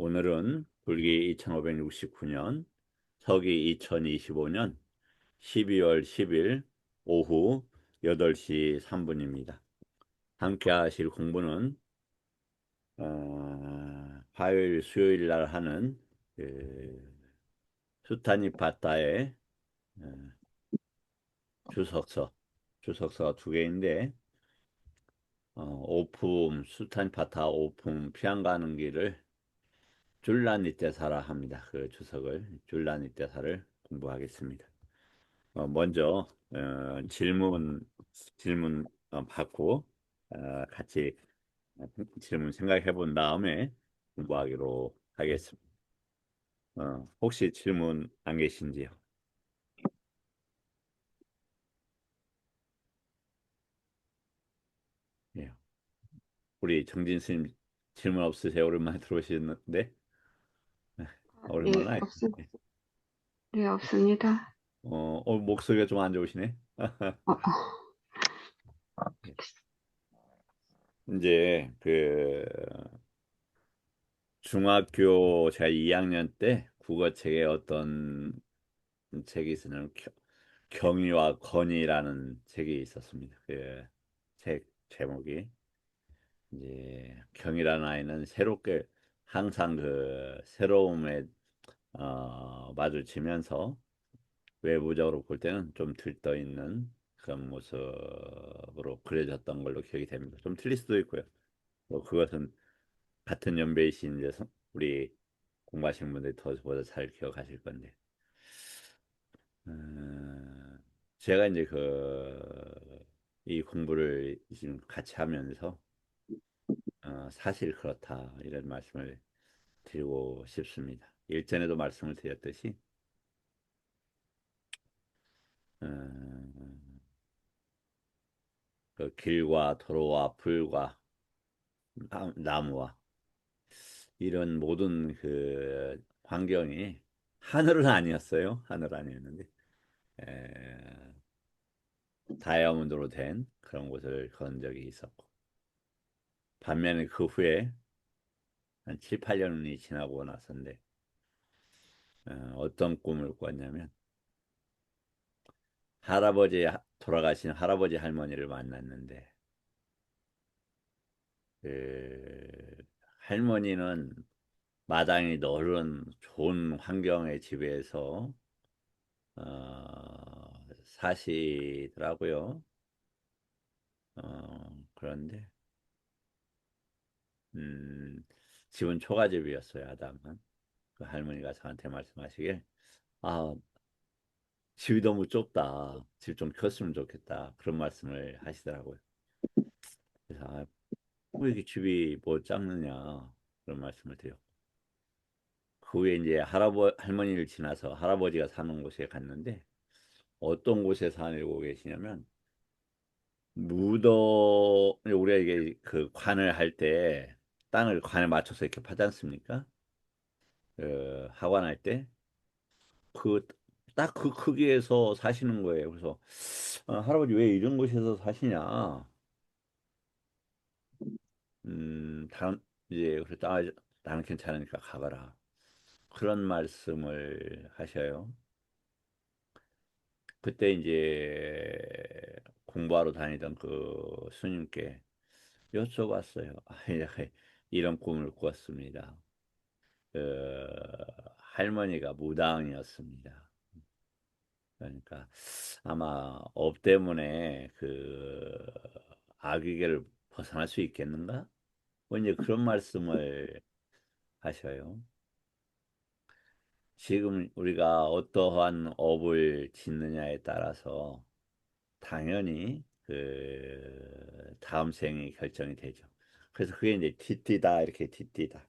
오늘은 불기 2569년, 서기 2025년 12월 10일 오후 8시 3분입니다. 함께 하실 공부는 화요일, 수요일 날 하는 수타니파타의 어, 주석서, 주석서가 두 개인데 오품, 수타니파타 오품 피안 가는 길을 줄라니테사라 합니다. 그 주석을 줄라니테사를 공부하겠습니다. 먼저 질문 받고 같이 질문 생각해 본 다음에 공부하기로 하겠습니다. 혹시 질문 안 계신지요? 예. 우리 정진 스님 질문 없으세요? 오랜만에 들어오시는데 예, 오랜만에. 예. 네, 없습니다. 목소리가 좀 안 좋으시네. 어, 이제 중학교 제가 2학년 때 국어책에 어떤 책이 있으면 경의와 건의라는 책이 있었습니다. 그 책 제목이 이제 경이라는 아이는 새롭게 항상 그 새로움에 마주치면서 외부적으로 볼 때는 좀 들떠 있는 그런 모습으로 그려졌던 걸로 기억이 됩니다. 좀 틀릴 수도 있고요. 뭐 그것은 같은 연배이신 이제 우리 공부하시는 분들이 더보다 잘 기억하실 건데. 음, 제가 이제 이 공부를 지금 같이 하면서 사실 그렇다 이런 말씀을 드리고 싶습니다. 일전에도 말씀을 드렸듯이 음, 그 길과 도로와 풀과 나무와 이런 모든 그 환경이 하늘은 아니었어요. 하늘 아니었는데 에, 다이아몬드로 된 그런 곳을 건 적이 있었고 반면에 그 후에 한 7, 8년이 지나고 나서인데 어떤 꿈을 꿨냐면 돌아가신 할아버지 할머니를 만났는데 그 할머니는 마당이 넓은 좋은 환경의 집에서 사시더라고요. 그런데 음, 집은 초가집이었어요. 하다만 그 할머니가 저한테 말씀하시길 아 집이 너무 좁다. 집 좀 컸으면 좋겠다. 그런 말씀을 하시더라고요. 그래서 왜 이렇게 집이 뭐 작느냐 그런 말씀을 드렸고 그 후에 이제 할머니를 지나서 할아버지가 사는 곳에 갔는데 어떤 곳에 사고 계시냐면 우리가 이게 그 관을 할 때 땅을 관에 맞춰서 이렇게 파지 않습니까? 하관할 때 그 딱 그 크기에서 사시는 거예요. 그래서 할아버지 왜 이런 곳에서 사시냐? 다른 이제 그래서 나는 괜찮으니까 가봐라. 그런 말씀을 하셔요. 그때 이제 공부하러 다니던 그 스님께 여쭤봤어요. 이런 꿈을 꿨습니다. 할머니가 무당이었습니다. 그러니까 아마 업 때문에 그 아기계를 벗어날 수 있겠는가? 뭐 이제 그런 말씀을 하셔요. 지금 우리가 어떠한 업을 짓느냐에 따라서 당연히 그 다음 생이 결정이 되죠. 그래서 그게 이제 띠띠다 이렇게 띠띠다.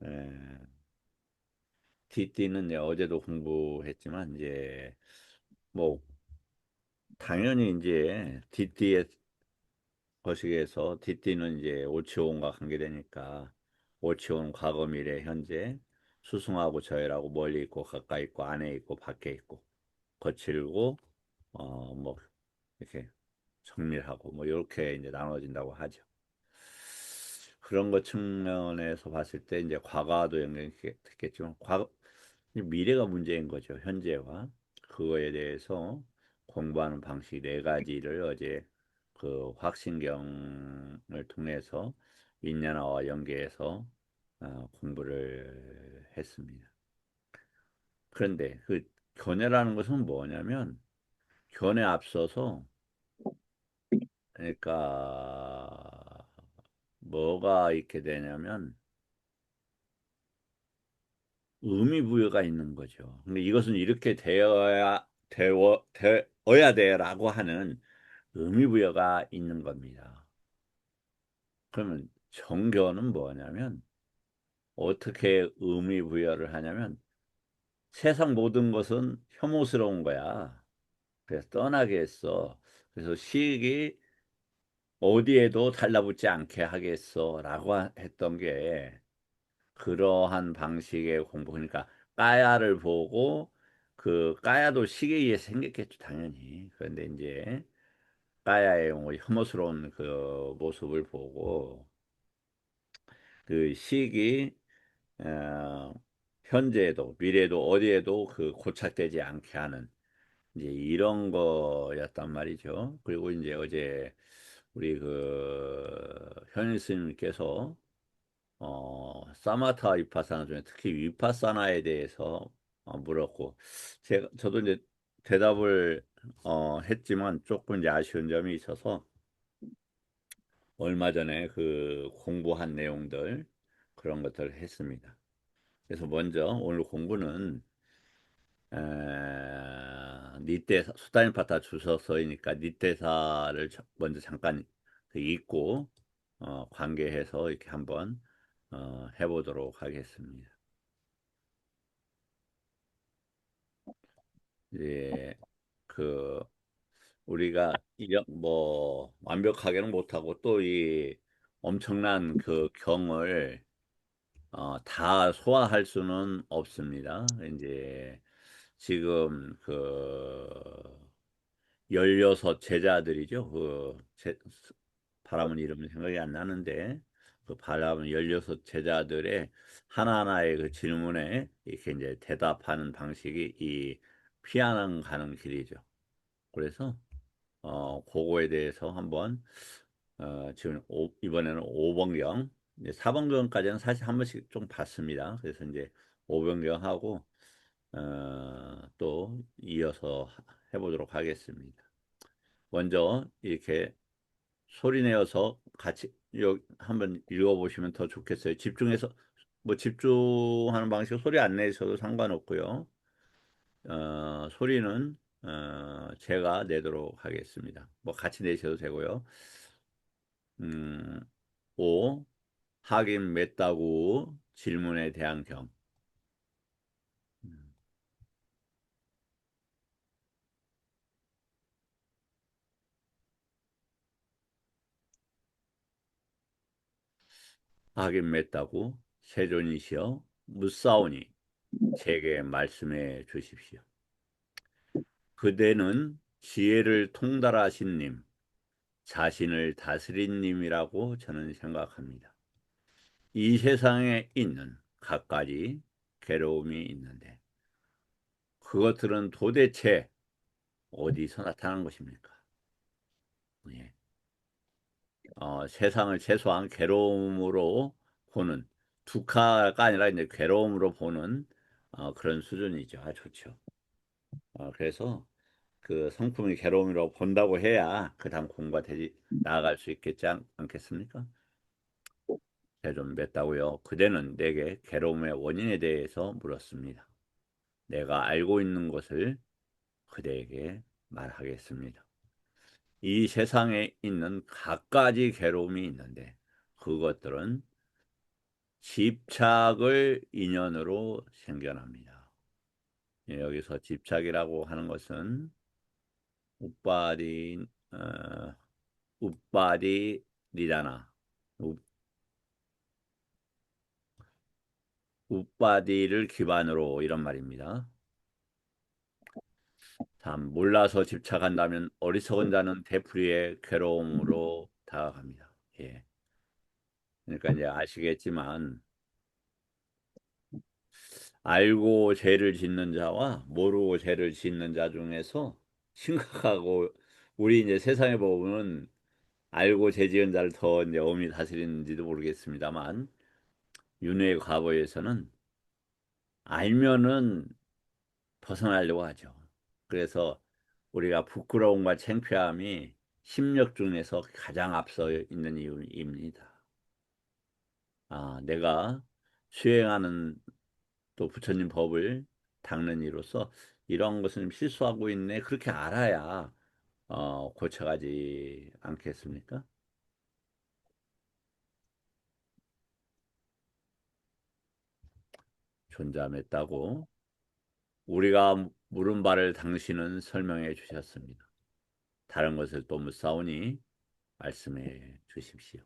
예, 띠띠는 이제 어제도 공부했지만 이제 뭐 당연히 이제 띠띠의 거식에서 띠띠는 이제 오치온과 관계되니까 오치온 과거 미래 현재 수승하고 저열하고 멀리 있고 가까이 있고 안에 있고 밖에 있고 거칠고 뭐 이렇게 정밀하고 뭐 이렇게 이제 나눠진다고 하죠. 그런 것 측면에서 봤을 때 이제 과거와도 연관이 됐겠지만 과거 미래가 문제인 거죠. 현재와 그거에 대해서 공부하는 방식 네 가지를 어제 그 확신경을 통해서 인연화와 연계해서 공부를 했습니다. 그런데 그 견해라는 것은 뭐냐면 견해 앞서서 그러니까 뭐가 있게 되냐면 의미 부여가 있는 거죠. 근데 이것은 이렇게 되어야 돼라고 하는 의미 부여가 있는 겁니다. 그러면 정교는 뭐냐면 어떻게 의미 부여를 하냐면 세상 모든 것은 혐오스러운 거야. 그래서 떠나게 했어. 그래서 시익이 어디에도 달라붙지 않게 하겠어라고 했던 게 그러한 방식의 공부 그러니까 까야를 보고 그 까야도 시기에 의해서 생겼겠죠 당연히. 그런데 이제 까야의 뭐 혐오스러운 그 모습을 보고 그 시기 어, 현재에도 미래에도 어디에도 그 고착되지 않게 하는 이제 이런 거였단 말이죠. 그리고 이제 어제 우리 그 현일 스님께서 사마타 위파사나 중에 특히 위파사나에 대해서 물었고 저도 이제 대답을 했지만 조금 이제 아쉬운 점이 있어서 얼마 전에 그 공부한 내용들 그런 것들을 했습니다. 그래서 먼저 오늘 공부는 니떼사 수다니파타 주서서이니까 니떼사를 먼저 잠깐 그 읽고 관계해서 이렇게 한번 해보도록 하겠습니다. 이제 그 우리가 뭐 완벽하게는 못하고 또 이 엄청난 그 경을 다 소화할 수는 없습니다. 이제 지금 그 16 제자들이죠. 바람은 이름은 생각이 안 나는데 그 바람은 16 제자들의 하나하나의 그 질문에 이렇게 이제 대답하는 방식이 이 피아노 가는 길이죠. 그래서 그거에 대해서 한번 지금 이번에는 5번경 이제 4번경까지는 사실 한 번씩 좀 봤습니다. 그래서 이제 5번경하고 또 이어서 해보도록 하겠습니다. 먼저 이렇게 소리 내어서 같이 한번 읽어보시면 더 좋겠어요. 집중해서 뭐 집중하는 방식 소리 안 내셔도 상관없고요. 소리는 제가 내도록 하겠습니다. 뭐 같이 내셔도 되고요. 음, 5. 하긴 맺다구 질문에 대한 경. 음, 하긴 맺다구 세존이시여 묻사오니 제게 말씀해 주십시오. 그대는 지혜를 통달하신 님, 자신을 다스린 님이라고 저는 생각합니다. 이 세상에 있는 갖가지 괴로움이 있는데 그것들은 도대체 어디서 나타난 것입니까? 예. 세상을 최소한 괴로움으로 보는 두카가 아니라 이제 괴로움으로 보는 그런 수준이죠. 좋죠. 그래서 그 성품이 괴로움이라고 본다고 해야 그다음 공부가 되지 나아갈 수 있겠지 않겠습니까? 좀 맺다고요. 그대는 내게 괴로움의 원인에 대해서 물었습니다. 내가 알고 있는 것을 그대에게 말하겠습니다. 이 세상에 있는 갖가지 괴로움이 있는데 그것들은 집착을 인연으로 생겨납니다. 여기서 집착이라고 하는 것은 우빠디 우빠디 리다나 우빠디를 기반으로 이런 말입니다. 다음 몰라서 집착한다면 어리석은 자는 되풀이의 괴로움으로 다가갑니다. 예. 그러니까 이제 아시겠지만 알고 죄를 짓는 자와 모르고 죄를 짓는 자 중에서 심각하고 우리 이제 세상에 보면 알고 죄 지은 자를 더 이제 엄히 다스리는지도 모르겠습니다만 윤회의 과거에서는 알면은 벗어나려고 하죠. 그래서 우리가 부끄러움과 창피함이 심력 중에서 가장 앞서 있는 이유입니다. 내가 수행하는 또 부처님 법을 닦는 이로써 이런 것은 실수하고 있네. 그렇게 알아야 고쳐가지 않겠습니까? 존잠했다고 우리가 물은 바를 당신은 설명해 주셨습니다. 다른 것을 또 묻사오니 말씀해 주십시오.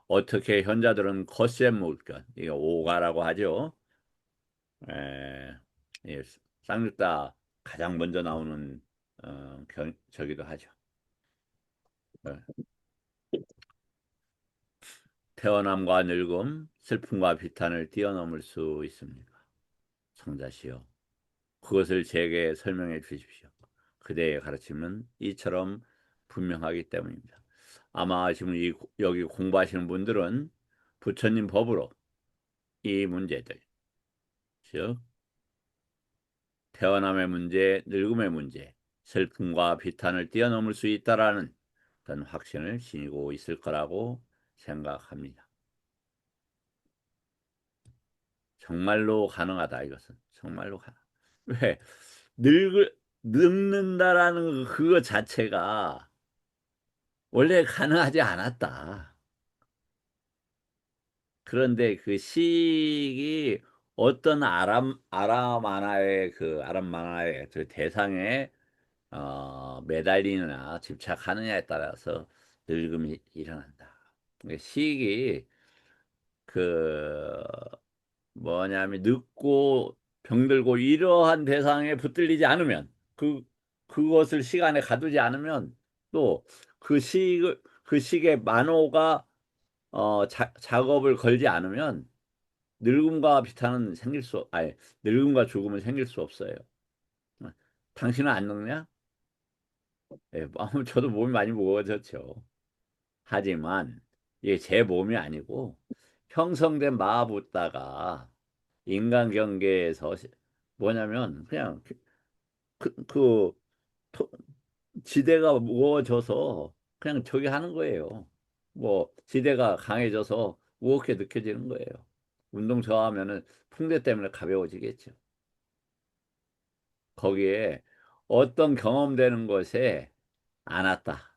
어떻게 현자들은 겉세 물건, 이게 오가라고 하죠. 에, 예, 쌍육다 가장 먼저 나오는 저기도 하죠. 어, 태어남과 늙음, 슬픔과 비탄을 뛰어넘을 수 있습니까? 성자시여, 그것을 제게 설명해 주십시오. 그대의 가르침은 이처럼 분명하기 때문입니다. 아마 지금 여기 공부하시는 분들은 부처님 법으로 이 문제들, 즉 태어남의 문제, 늙음의 문제, 슬픔과 비탄을 뛰어넘을 수 있다라는 어떤 확신을 지니고 있을 거라고 생각합니다. 정말로 가능하다 이것은 정말로 가능. 왜 늙는다라는 그거 자체가 원래 가능하지 않았다. 그런데 그 시기 어떤 아람 만화의 그 대상에 매달리느냐 집착하느냐에 따라서 늙음이 일어난다. 시기 그 뭐냐면 늙고 병들고 이러한 대상에 붙들리지 않으면 그것을 시간에 가두지 않으면 또 그 시기에 만호가 작업을 걸지 않으면 늙음과 비탄은 아니 늙음과 죽음은 생길 수 없어요. 어, 당신은 안 늙냐? 예, 저도 몸이 많이 무거워졌죠. 하지만 이게 제 몸이 아니고 형성된 마부다가 인간 경계에서 뭐냐면 그냥 그 토- 지대가 무거워져서 그냥 저기 하는 거예요. 뭐 지대가 강해져서 무겁게 느껴지는 거예요. 운동 좋아하면은 풍대 때문에 가벼워지겠죠. 거기에 어떤 경험되는 것에 안 왔다.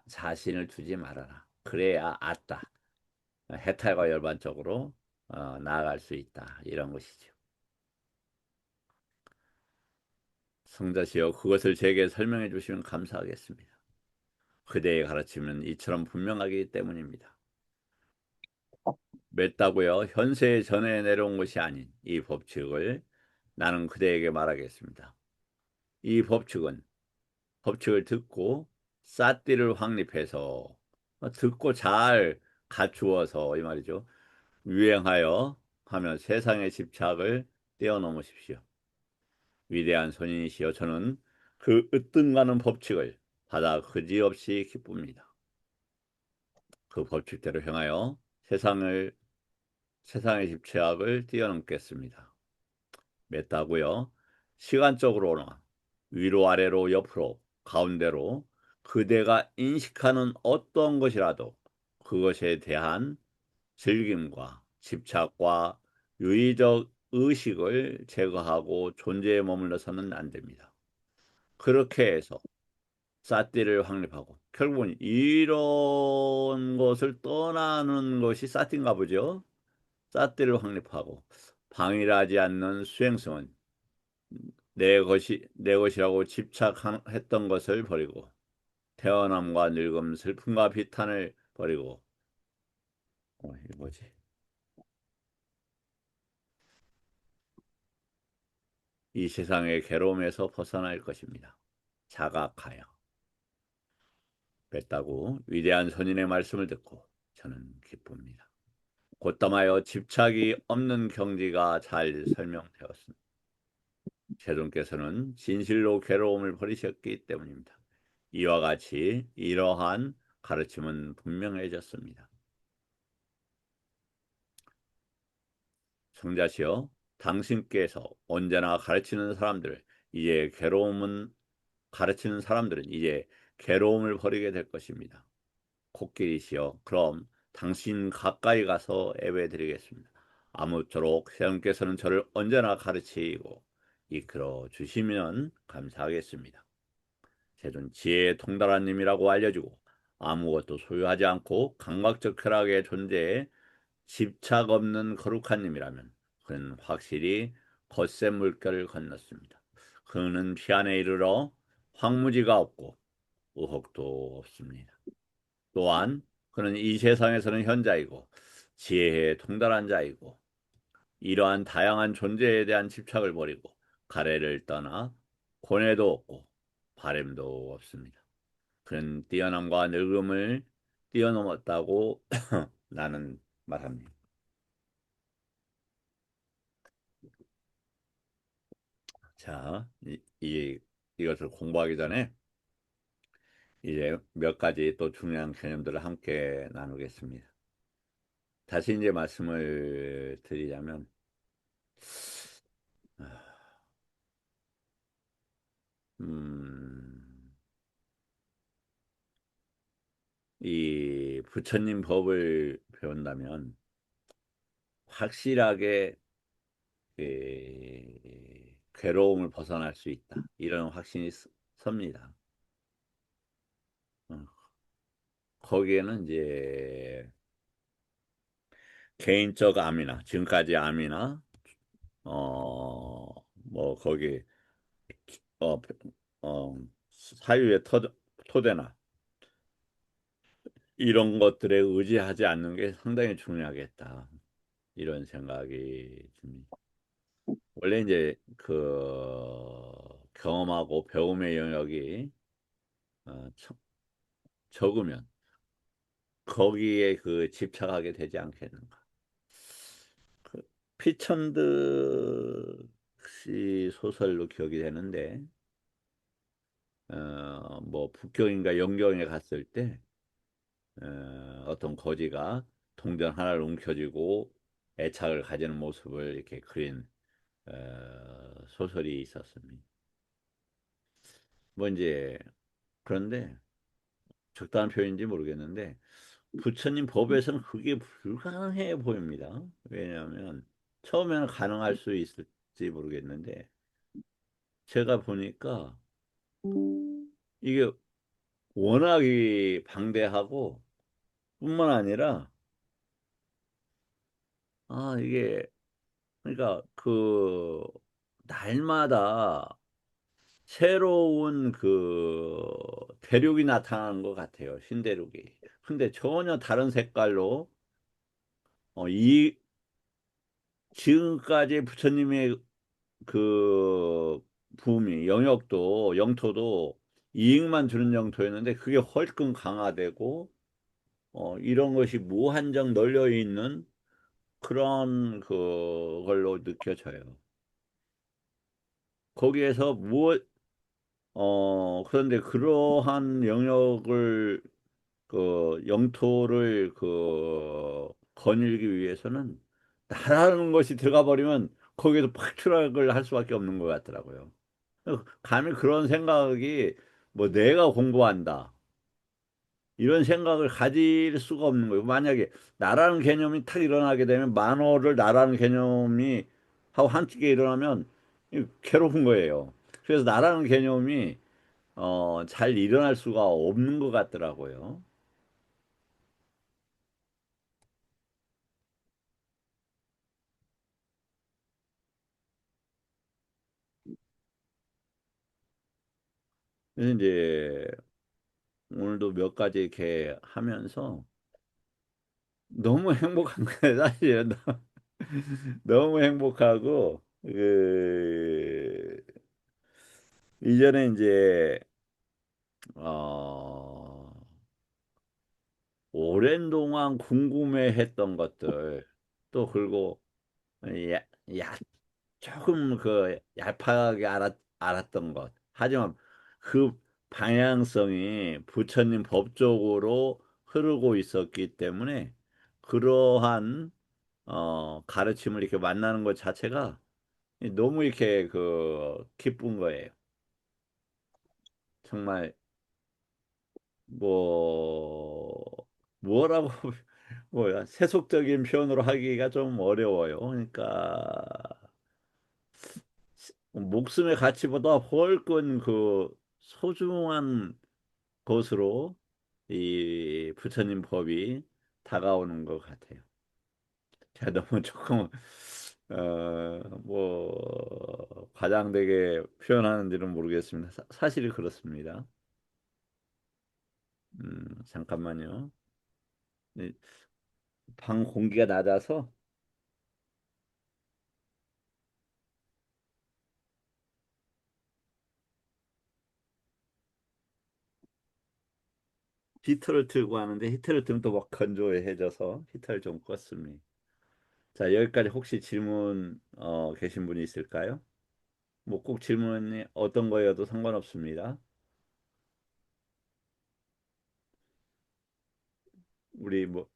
자신을 두지 말아라. 그래야 앗다. 해탈과 열반적으로 나아갈 수 있다. 이런 것이죠. 성자시여 그것을 제게 설명해 주시면 감사하겠습니다. 그대의 가르침은 이처럼 분명하기 때문입니다. 맺다고요. 현세에 전해 내려온 것이 아닌 이 법칙을 나는 그대에게 말하겠습니다. 이 법칙을 듣고 삿띠를 확립해서 듣고 잘 갖추어서 이 말이죠. 유행하여 하며 세상의 집착을 떼어넘으십시오. 위대한 선인이시여 저는 그 으뜸가는 법칙을 받아 그지없이 기쁩니다. 그 법칙대로 행하여 세상의 집착을 뛰어넘겠습니다. 맺다고요. 시간적으로나 위로 아래로 옆으로 가운데로 그대가 인식하는 어떤 것이라도 그것에 대한 즐김과 집착과 유의적 의식을 제거하고 존재에 머물러서는 안 됩니다. 그렇게 해서 사띠를 확립하고 결국은 이런 것을 떠나는 것이 사띠인가 보죠. 사띠를 확립하고 방일하지 않는 수행성은 내 것이라고 집착했던 것을 버리고 태어남과 늙음 슬픔과 비탄을 버리고 이게 뭐지? 이 세상의 괴로움에서 벗어날 것입니다. 자각하여 뺐다고 위대한 선인의 말씀을 듣고 저는 기쁩니다. 곧담하여 집착이 없는 경지가 잘 설명되었습니다. 제돈께서는 진실로 괴로움을 버리셨기 때문입니다. 이와 같이 이러한 가르침은 분명해졌습니다. 성자시여, 당신께서 언제나 가르치는 사람들은 이제 괴로움을 버리게 될 것입니다. 코끼리시여, 그럼 당신 가까이 가서 예배드리겠습니다. 아무쪼록 세상께서는 저를 언제나 가르치고 이끌어 주시면 감사하겠습니다. 제는 지혜의 통달한님이라고 알려주고 아무것도 소유하지 않고 감각적 쾌락의 존재에 집착 없는 거룩한 님이라면 그는 확실히 겉세 물결을 건넜습니다. 그는 피안에 이르러 황무지가 없고 의혹도 없습니다. 또한 그는 이 세상에서는 현자이고 지혜에 통달한 자이고 이러한 다양한 존재에 대한 집착을 버리고 가래를 떠나 고뇌도 없고 바램도 없습니다. 그는 뛰어남과 늙음을 뛰어넘었다고 나는 말합니다. 자, 이것을 공부하기 전에 이제 몇 가지 또 중요한 개념들을 함께 나누겠습니다. 다시 이제 말씀을 드리자면, 아, 음, 이 부처님 법을 배운다면 확실하게 괴로움을 벗어날 수 있다. 이런 확신이 섭니다. 어, 거기에는 이제 개인적 암이나 지금까지 암이나 뭐 거기 어, 어, 사유의 토대나 이런 것들에 의지하지 않는 게 상당히 중요하겠다. 이런 생각이 듭니다. 원래 이제 그 경험하고 배움의 영역이 적으면 거기에 그 집착하게 되지 않겠는가. 그 피천득 시 소설로 기억이 되는데 뭐 북경인가 영경에 갔을 때 어떤 거지가 동전 하나를 움켜쥐고 애착을 가지는 모습을 이렇게 그린 소설이 있었습니다. 뭐 이제 그런데 적당한 표현인지 모르겠는데 부처님 법에서는 그게 불가능해 보입니다. 왜냐하면 처음에는 가능할 수 있을지 모르겠는데 제가 보니까 이게 워낙이 방대하고 뿐만 아니라 이게 그러니까 그 날마다 새로운 그 대륙이 나타나는 것 같아요. 신대륙이. 근데 전혀 다른 색깔로 이 지금까지 부처님의 그 부미 영역도 영토도 이익만 주는 영토였는데 그게 훨씬 강화되고 이런 것이 무한정 널려 있는 그런 그걸로 느껴져요. 거기에서 그런데 그러한 영역을 영토를 거닐기 위해서는 나라는 것이 들어가 버리면 거기에서 팍 추락을 할 수밖에 없는 것 같더라고요. 감히 그런 생각이 뭐 내가 공부한다 이런 생각을 가질 수가 없는 거예요. 만약에 나라는 개념이 탁 일어나게 되면 만어를 나라는 개념이 하고 함께 일어나면 괴로운 거예요. 그래서 나라는 개념이 잘 일어날 수가 없는 것 같더라고요. 그래서 이제 오늘도 몇 가지 이렇게 하면서 너무 행복한 거예요, 사실은. 너무 행복하고, 이전에 이제, 어, 오랜 동안 궁금해했던 것들 또 그리고 야, 야, 조금 그 얄팍하게 알았던 것. 하지만 그 방향성이 부처님 법적으로 흐르고 있었기 때문에 그러한 가르침을 이렇게 만나는 것 자체가 너무 이렇게 그 기쁜 거예요. 정말 뭐 뭐라고 뭐야 세속적인 표현으로 하기가 좀 어려워요. 그러니까 목숨의 가치보다 훨씬 그 소중한 것으로 이 부처님 법이 다가오는 것 같아요. 제가 너무 조금 뭐 과장되게 표현하는지는 모르겠습니다. 사실이 그렇습니다. 잠깐만요. 네, 방 공기가 낮아서 히터를 틀고 하는데 히터를 틀면 또 막 건조해져서 히터를 좀 껐습니다. 자, 여기까지 혹시 질문 계신 분이 있을까요? 뭐 꼭 질문이 어떤 거여도 상관없습니다. 우리 뭐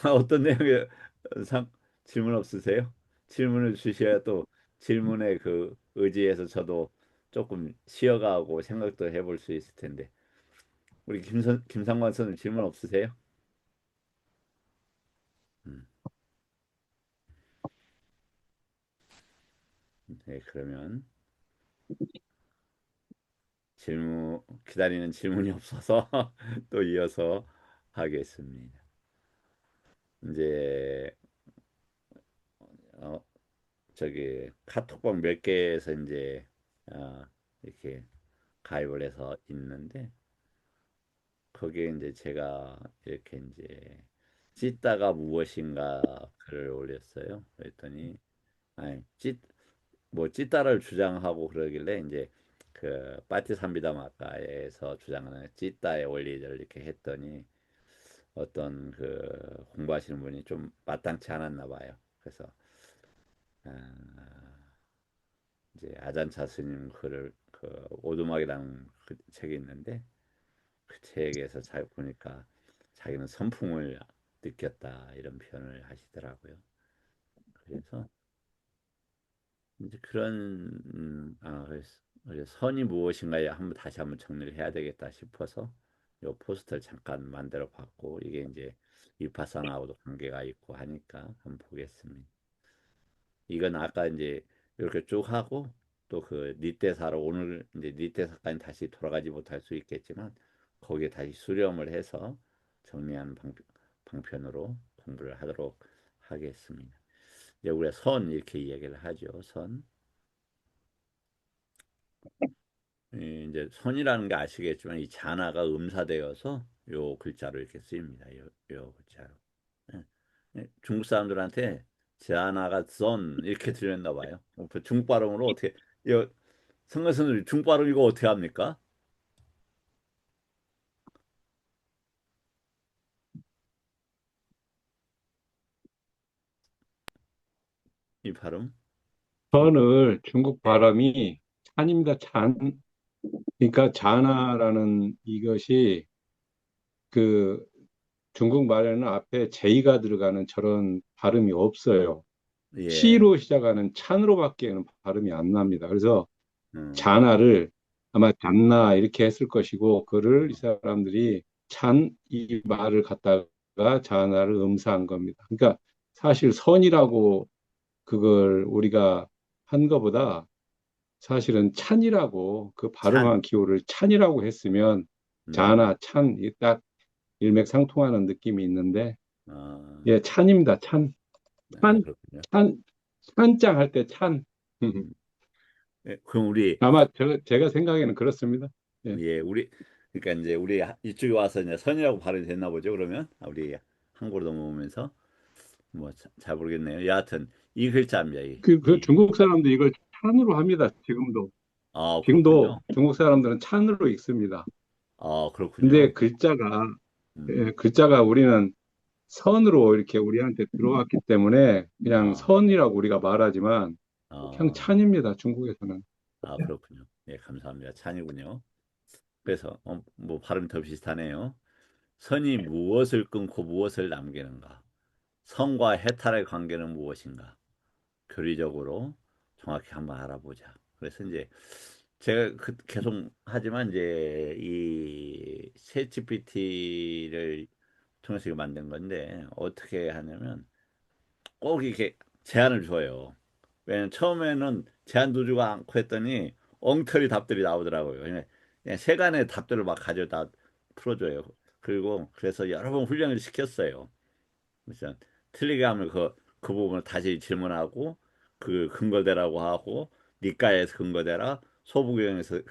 어떤 내용의 상 질문 없으세요? 질문을 주셔야 또 질문의 그 의지에서 저도 조금 쉬어가고 생각도 해볼 수 있을 텐데 우리 김상관 선생님 질문 없으세요? 음, 네, 그러면 질문 기다리는 질문이 없어서 또 이어서 하겠습니다. 이제 어, 저기 카톡방 몇 개에서 이제 이렇게 가입을 해서 있는데 거기에 이제 제가 이렇게 이제 찢다가 무엇인가 글을 올렸어요. 그랬더니 아니 뭐 찢다를 주장하고 그러길래 이제 그 파티산비다마카에서 주장하는 찢다의 원리를 이렇게 했더니 어떤 그 공부하시는 분이 좀 마땅치 않았나 봐요. 그래서 아, 이제 아잔차 스님 글을 그 오두막이라는 그 책이 있는데 그 책에서 잘 보니까 자기는 선풍을 느꼈다 이런 표현을 하시더라고요. 그래서 이제 그런 그래서 선이 무엇인가에 한번 다시 한번 정리를 해야 되겠다 싶어서 요 포스터를 잠깐 만들어 봤고 이게 이제 위파사나하고도 관계가 있고 하니까 한번 보겠습니다. 이건 아까 이제 이렇게 쭉 하고 또 그 니떼사로 오늘 이제 니떼사까지 다시 돌아가지 못할 수 있겠지만 거기에 다시 수렴을 해서 정리한 방편으로 공부를 하도록 하겠습니다. 이제 우리가 선 이렇게 이야기를 하죠. 선. 이제 선이라는 게 아시겠지만 이 자나가 음사되어서 요 글자로 이렇게 쓰입니다. 요 글자로. 예. 중국 사람들한테 자나가 선 이렇게 들렸나 봐요. 그 중국 발음으로 어떻게 이 성가선생님 중국 발음 이거 어떻게 합니까? 이 발음? 선을 중국 네. 발음이 찬입니다. 찬. 그러니까 자나라는 이것이 그 중국 말에는 앞에 제이가 들어가는 저런 발음이 없어요. 예. 시로 시작하는 찬으로밖에는 발음이 안 납니다. 그래서 음, 자나를 아마 잔나 이렇게 했을 것이고 그를 이 사람들이 찬 이 말을 갖다가 자나를 음사한 겁니다. 그러니까 사실 선이라고 그걸 우리가 한 것보다 사실은 찬이라고 그 찬. 발음한 기호를 찬이라고 했으면 음, 자나 찬, 이게 딱 일맥상통하는 느낌이 있는데 아, 예, 찬입니다. 찬, 찬, 그렇군요. 찬, 찬장 할 때 찬. 음. 예, 그럼 우리 아마 제가 생각에는 그렇습니다. 예. 예, 우리 그러니까 이제 우리 이쪽에 와서 이제 선이라고 발음이 됐나 보죠. 그러면 우리 한국으로 넘어오면서 뭐 잘 모르겠네요. 여하튼 이 글자입니다. 그 중국 사람도 이걸 찬으로 합니다. 지금도. 지금도 그렇군요. 중국 사람들은 찬으로 읽습니다. 그렇군요. 근데 글자가, 음, 글자가 우리는 선으로 이렇게 우리한테 들어왔기 때문에 그냥 아, 선이라고 우리가 말하지만 그냥 아, 찬입니다, 중국에서는. 그렇군요. 예, 감사합니다. 찬이군요. 그래서, 뭐, 발음이 더 비슷하네요. 선이 무엇을 끊고 무엇을 남기는가? 선과 해탈의 관계는 무엇인가? 교리적으로 정확히 한번 알아보자. 그래서 이제 제가 계속 하지만 이제 이 챗GPT를 통해서 이거 만든 건데 어떻게 하냐면 꼭 이렇게 제안을 줘요. 왜냐면 처음에는 제안도 주고 않고 했더니 엉터리 답들이 나오더라고요. 그냥 세간의 답들을 막 가져다 풀어줘요. 그리고 그래서 여러 번 훈련을 시켰어요. 그래서 틀리게 하면 그 부분을 다시 질문하고 그 근거대라고 하고 니까에서 근거대라 소부경에서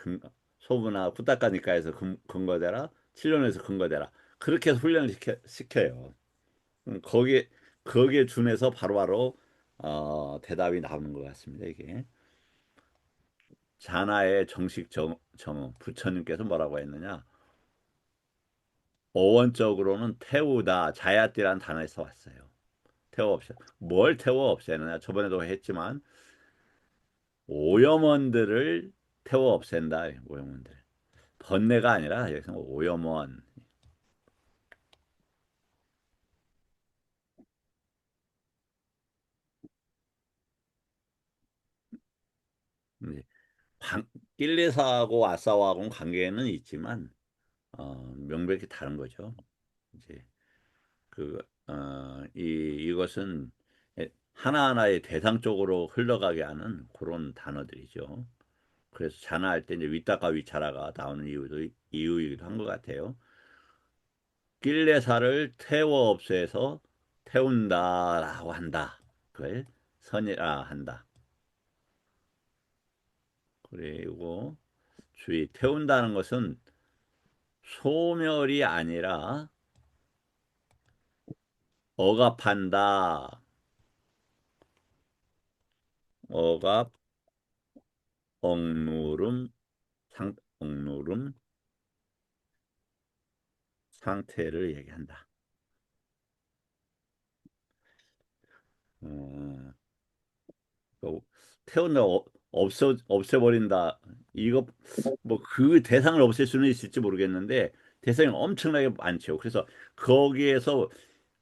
소부나 후다카 니까에서 근거대라 칠론에서 근거대라 그렇게 해서 훈련을 시켜요. 거기에 준해서 바로바로 대답이 나오는 것 같습니다. 이게 자나의 정식 정어 부처님께서 뭐라고 했느냐? 어원적으로는 태우다 자야띠라는 단어에서 왔어요. 태워 없애. 뭘 태워 없애느냐? 저번에도 했지만 오염원들을 태워 없앤다. 오염원들. 번뇌가 아니라 여기서 오염원. 이제 관, 일리사하고 아싸와하고는 관계는 있지만 명백히 다른 거죠. 이제 그, 이것은 하나하나의 대상 쪽으로 흘러가게 하는 그런 단어들이죠. 그래서 자나할 때 이제 위따가 위차라가 나오는 이유이기도 한 것 같아요. 길레사를 태워 없애서 태운다라고 한다. 그걸 선이라 한다. 그리고 주의 태운다는 것은 소멸이 아니라 억압한다. 억압, 억누름, 억누름 상태를 얘기한다. 어, 그 태운다, 없애버린다. 이거 뭐 그 대상을 없앨 수는 있을지 모르겠는데 대상이 엄청나게 많죠. 그래서 거기에서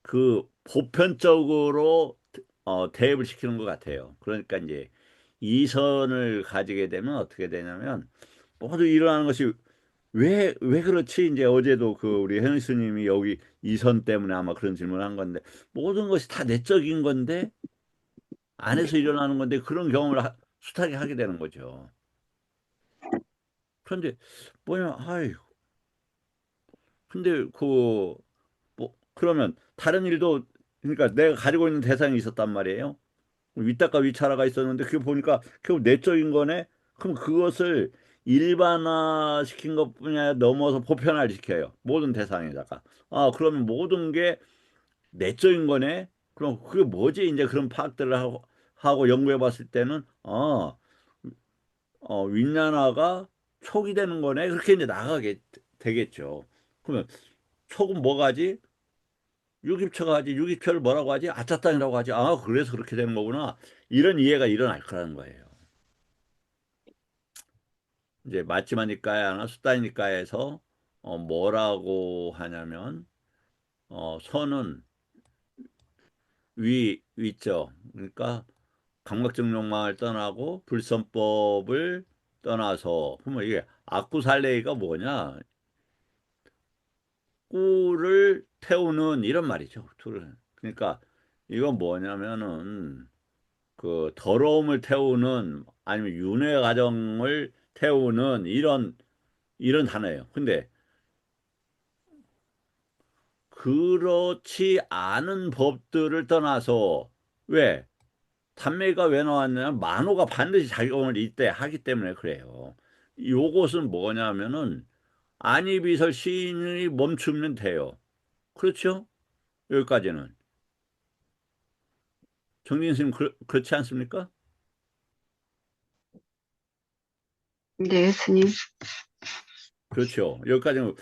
그 보편적으로 대입을 시키는 것 같아요. 그러니까 이제 이선을 가지게 되면 어떻게 되냐면 모두 일어나는 것이 왜 그렇지? 이제 어제도 그 우리 현희 스님이 여기 이선 때문에 아마 그런 질문을 한 건데 모든 것이 다 내적인 건데 안에서 일어나는 건데 그런 경험을 숱하게 하게 되는 거죠. 그런데 뭐냐, 아이, 근데 뭐 그러면 다른 일도 그러니까 내가 가지고 있는 대상이 있었단 말이에요. 위탁과 위차라가 있었는데 그게 보니까 결국 내적인 거네. 그럼 그것을 일반화 시킨 것뿐이 아니라 넘어서 보편화를 시켜요. 모든 대상에다가. 그러면 모든 게 내적인 거네. 그럼 그게 뭐지? 이제 그런 파악들을 하고 연구해 봤을 때는 윈난화가 촉이 되는 거네. 그렇게 이제 나가게 되겠죠. 그러면 촉은 뭐가 하지? 유기초가 하지. 유기초를 뭐라고 하지? 아차땅이라고 하지. 그래서 그렇게 되는 거구나. 이런 이해가 일어날 거라는 거예요. 이제 마치마니까야나 수다니까에서 뭐라고 하냐면 선은 위죠. 그러니까 감각적 욕망을 떠나고 불선법을 떠나서 그러면 이게 악구살레이가 뭐냐? 꿀을 태우는 이런 말이죠. 툴을. 그러니까 이건 뭐냐면은 그 더러움을 태우는 아니면 윤회 과정을 태우는 이런 단어예요. 근데 그렇지 않은 법들을 떠나서 왜 단매가 왜 나왔냐면 만호가 반드시 작용을 이때 하기 때문에 그래요. 요것은 뭐냐면은 안이비설 시인이 멈추면 돼요. 그렇죠? 여기까지는 정진 스님 그렇지 않습니까? 네, 스님. 그렇죠. 여기까지는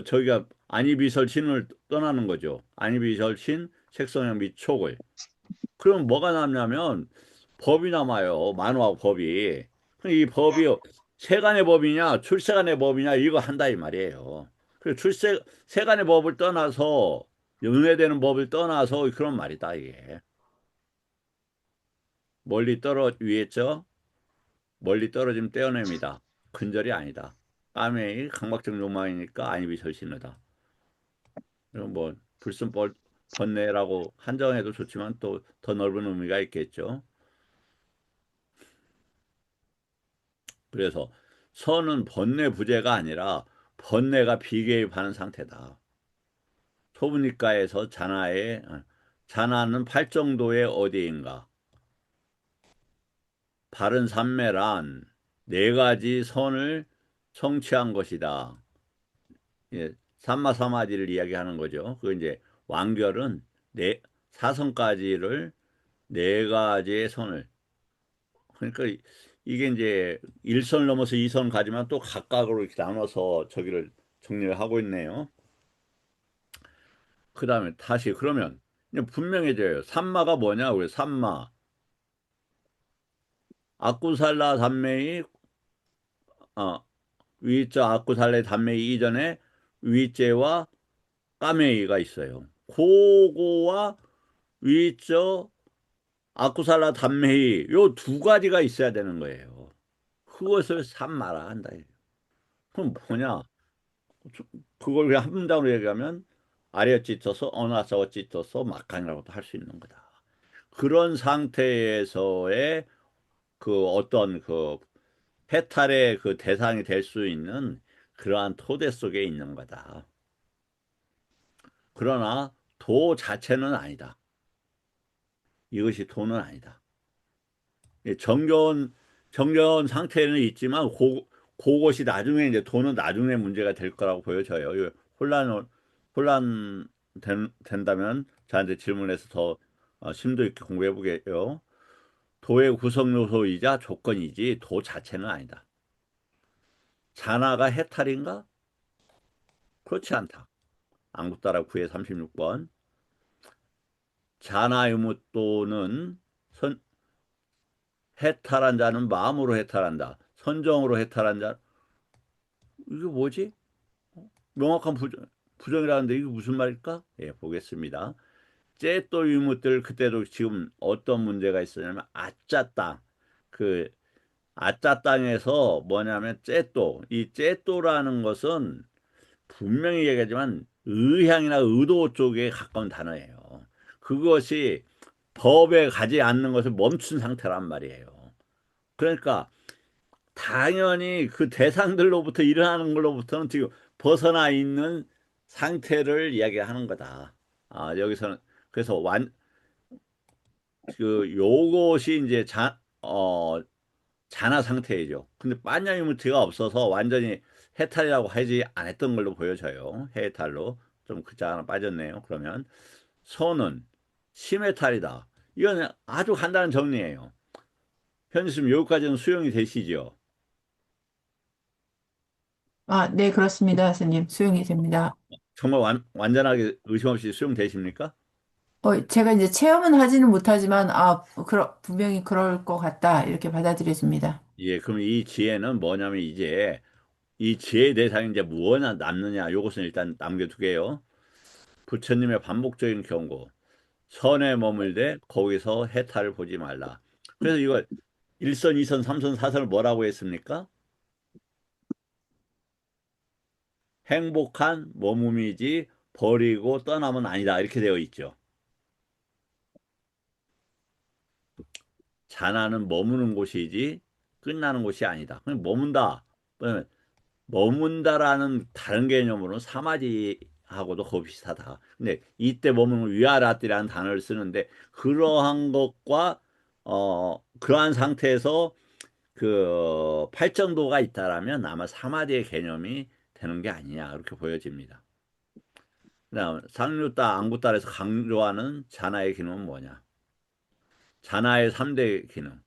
저기가 안이비설신을 떠나는 거죠. 안이비설신, 색성형 및 촉을. 그럼 뭐가 남냐면 법이 남아요. 만화와 법이. 그럼 이 법이 세간의 법이냐, 출세간의 법이냐 이거 한다 이 말이에요. 그 세간의 법을 떠나서 연회되는 법을 떠나서 그런 말이다 이게. 멀리 위했죠. 멀리 떨어지면 떼어냅니다. 근절이 아니다. 까매이 강박적 욕망이니까 안이비설신이다. 그럼 뭐 번뇌라고 한정해도 좋지만 또 더 넓은 의미가 있겠죠. 그래서 선은 번뇌 부재가 아니라 번뇌가 비개입하는 상태다. 소부니까에서 자나는 팔정도의 어디인가? 바른 삼매란 네 가지 선을 성취한 것이다. 예, 삼마사마디를 이야기하는 거죠. 그 이제 완결은 사선까지를 네 가지의 선을 그러니까 이게 이제 1선 넘어서 2선 가지만 또 각각으로 이렇게 나눠서 저기를 정리를 하고 있네요. 그 다음에 다시 그러면 이제 분명해져요. 삼마가 뭐냐? 우리 삼마. 아쿠살라 단매이 위자 아쿠살레 단매이 이전에 위제와 까메이가 있어요. 그거와 위저 아쿠살라 단매이 요 두 가지가 있어야 되는 거예요. 그것을 삼마라 한다. 그럼 뭐냐? 그걸 그냥 한 문장으로 얘기하면 아래어찌터서 어나서어찌터서 막간이라고도 할 수 있는 거다. 그런 상태에서의 어떤 해탈의 대상이 될 수 있는 그러한 토대 속에 있는 거다. 그러나 도 자체는 아니다. 이것이 도는 아니다. 정겨운 상태는 있지만 그것이 나중에 이제 도는 나중에 문제가 될 거라고 보여져요. 이거 된다면 저한테 질문해서 더 심도 있게 공부해 보게요. 도의 구성 요소이자 조건이지 도 자체는 아니다. 자나가 해탈인가? 그렇지 않다. 안구따라 9의 36번. 자나유무또는 해탈한 자는 마음으로 해탈한다. 선정으로 해탈한 자 이게 뭐지? 명확한 부정이라는데 이게 무슨 말일까? 예, 보겠습니다. 째또 유무들 그때도 지금 어떤 문제가 있었냐면 아짜 땅. 그 아짜 땅에서 뭐냐면 이 째또라는 것은 분명히 얘기하지만 의향이나 의도 쪽에 가까운 단어예요. 그것이 법에 가지 않는 것을 멈춘 상태란 말이에요. 그러니까 당연히 그 대상들로부터 일어나는 걸로부터는 지금 벗어나 있는 상태를 이야기하는 거다. 여기서는 그래서 요것이 이제 잔화 상태이죠. 근데 빠냐유무티가 없어서 완전히 해탈이라고 하지 않았던 걸로 보여져요. 해탈로. 좀 글자 하나 빠졌네요. 그러면 선은 심해탈이다. 이건 아주 간단한 정리예요. 현지님 여기까지는 수용이 되시죠? 아, 네, 그렇습니다, 스님. 수용이 됩니다. 정말 완전하게 의심 없이 수용되십니까? 제가 이제 체험은 하지는 못하지만, 분명히 그럴 것 같다. 이렇게 받아들여집니다. 예, 그럼 이 지혜는 뭐냐면 이제 이 지혜의 대상이 이제 무엇이 남느냐 요것은 일단 남겨두게요. 부처님의 반복적인 경고. 선에 머물되 거기서 해탈을 보지 말라. 그래서 이걸 1선, 2선, 3선, 4선을 뭐라고 했습니까? 행복한 머금이지 버리고 떠나면 아니다. 이렇게 되어 있죠. 자나는 머무는 곳이지 끝나는 곳이 아니다. 그냥 머문다. 머문다라는 다른 개념으로는 사마디하고도 거의 비슷하다. 근데 이때 머무는 위아라띠라는 단어를 쓰는데 그러한 것과 그러한 상태에서 팔정도가 있다라면 아마 사마디의 개념이 되는 게 아니냐 그렇게 보여집니다. 그다음 상류따 안구따에서 강조하는 자나의 기능은 뭐냐? 자나의 3대 기능.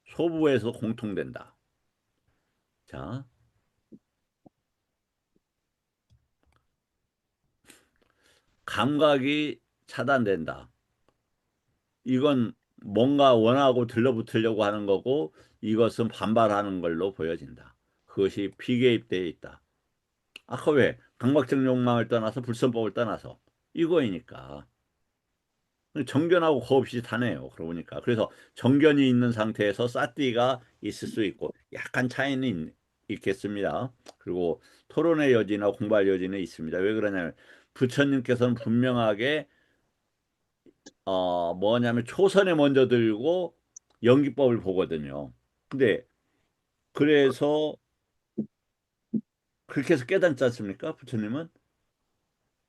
소부에서 공통된다. 자, 감각이 차단된다. 이건 뭔가 원하고 들러붙으려고 하는 거고 이것은 반발하는 걸로 보여진다. 그것이 비개입되어 있다. 아까 왜 강박적 욕망을 떠나서 불선법을 떠나서 이거이니까 정견하고 거없이다네요. 그러고 보니까 그래서 정견이 있는 상태에서 싸띠가 있을 수 있고 약간 차이는 있겠습니다. 그리고 토론의 여지나 공부할 여지는 있습니다. 왜 그러냐면 부처님께서는 분명하게 뭐냐면 초선에 먼저 들고 연기법을 보거든요. 근데 그래서 그렇게 해서 깨닫지 않습니까? 부처님은?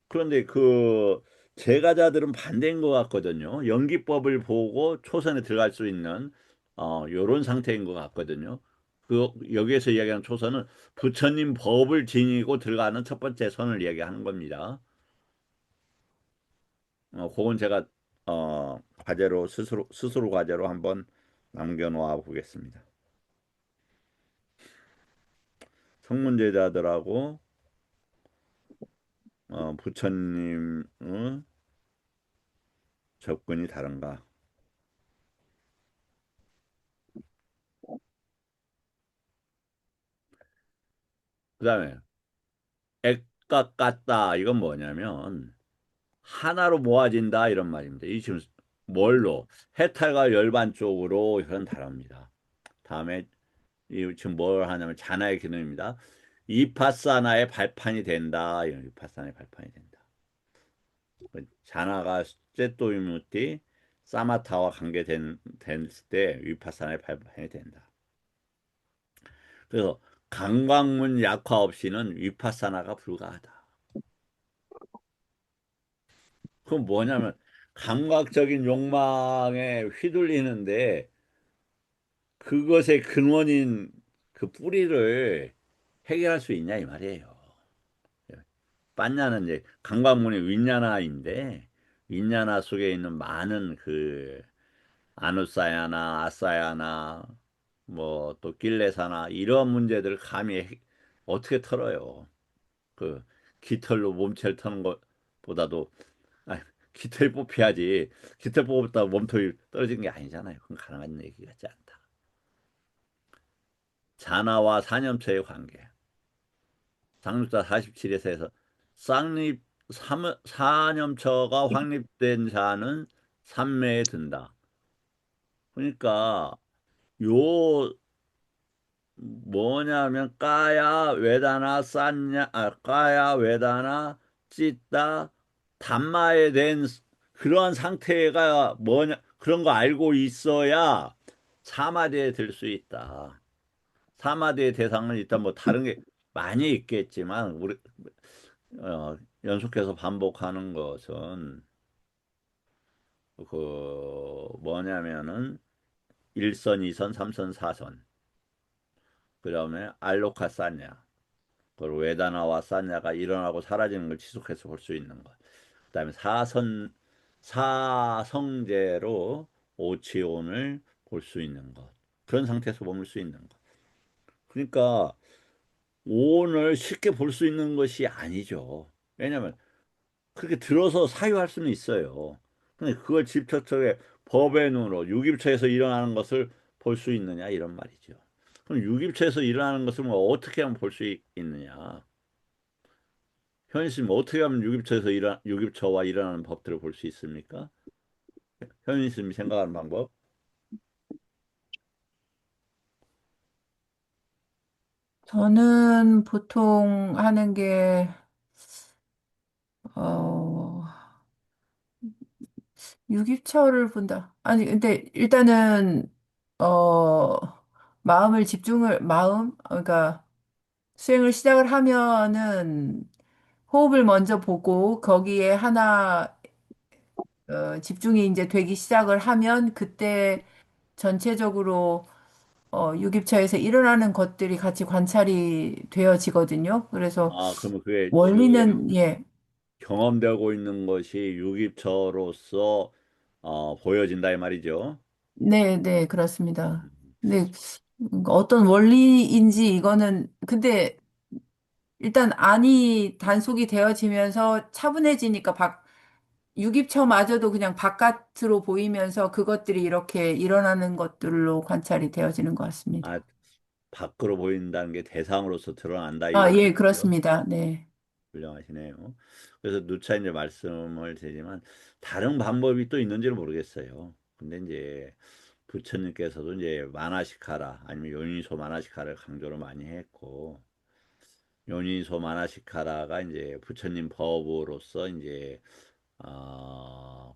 그런데 그 제가자들은 반대인 것 같거든요. 연기법을 보고 초선에 들어갈 수 있는 요런 상태인 것 같거든요. 그 여기에서 이야기하는 초선은 부처님 법을 지니고 들어가는 첫 번째 선을 이야기하는 겁니다. 그건 제가 과제로 스스로 과제로 한번 남겨놓아 보겠습니다. 성문제자들하고 부처님의 접근이 다른가? 그다음에 액각 같다. 이건 뭐냐면 하나로 모아진다 이런 말입니다. 이 지금 뭘로 해탈과 열반 쪽으로 이건 다릅니다. 다음에 이 지금 뭘 하냐면 자나의 기능입니다. 이파사나의 발판이 된다. 이런 이파사나의 발판이 된다. 자나가 셋도이무티 사마타와 됐을 때 위파사나의 발판이 된다. 그래서 강광문 약화 없이는 위파사나가 불가하다. 그건 뭐냐면 감각적인 욕망에 휘둘리는데 그것의 근원인 그 뿌리를 해결할 수 있냐 이 말이에요. 빠냐는 이제 강광문의 윈야나인데 윈야나 속에 있는 많은 그 아누사야나 아사야나 뭐 또 길레사나 이런 문제들을 감히 어떻게 털어요? 그 깃털로 몸체를 터는 것보다도 깃털 뽑혀야지. 깃털 뽑았다 몸통이 떨어지는 게 아니잖아요. 그건 가능한 얘기 같지 않다. 자나와 사념처의 관계. 상륙자 47에서 해서 쌍립 사념처가 확립된 자는 삼매에 든다. 그러니까 요 뭐냐면 까야 외다나 찢다 단마에 된 그러한 상태가 뭐냐 그런 거 알고 있어야 사마디에 들 수 있다. 사마디의 대상은 일단 뭐 다른 게 많이 있겠지만 우리 연속해서 반복하는 것은 그 뭐냐면은 1선, 2선, 3선, 4선 그다음에 알로카 사냐 그리고 웨다나와 사냐가 일어나고 사라지는 걸 지속해서 볼 수 있는 것. 그다음에 사성제로 오치온을 볼 수 있는 것. 그런 상태에서 머물 수 있는 것. 그러니까 오온을 쉽게 볼 수 있는 것이 아니죠. 왜냐하면 그렇게 들어서 사유할 수는 있어요. 근데 그걸 집초적에 법의 눈으로 유기처에서 일어나는 것을 볼 수 있느냐 이런 말이죠. 그럼 유기처에서 일어나는 것을 뭐 어떻게 하면 볼 수 있느냐? 현실 뭐 어떻게 하면 유기처와 일어나는 법들을 볼 수 있습니까? 현실이 생각하는 방법. 저는 보통 하는 게, 어, 유기처를 본다. 아니, 근데 일단은, 어, 그러니까 수행을 시작을 하면은 호흡을 먼저 보고 거기에 하나, 집중이 이제 되기 시작을 하면 그때 전체적으로 유깁차에서 일어나는 것들이 같이 관찰이 되어지거든요. 그래서 그러면 그게 지금 원리는 예, 경험되고 있는 것이 유기처로서 보여진다 이 말이죠. 네, 네, 그렇습니다. 근데 어떤 원리인지 이거는 근데 일단 안이 단속이 되어지면서 차분해지니까 유기처마저도 그냥 바깥으로 보이면서 그것들이 이렇게 일어나는 것들로 관찰이 되어지는 것 같습니다. 아, 밖으로 보인다는 게 대상으로서 드러난다 이 아, 예, 말씀이죠. 그렇습니다. 네. 훌륭하시네요. 그래서 누차 이제 말씀을 드리지만 다른 방법이 또 있는지를 모르겠어요. 근데 이제 부처님께서도 이제 마나시카라 아니면 요니소 마나시카를 강조를 많이 했고 요니소 마나시카라가 이제 부처님 법으로서 이제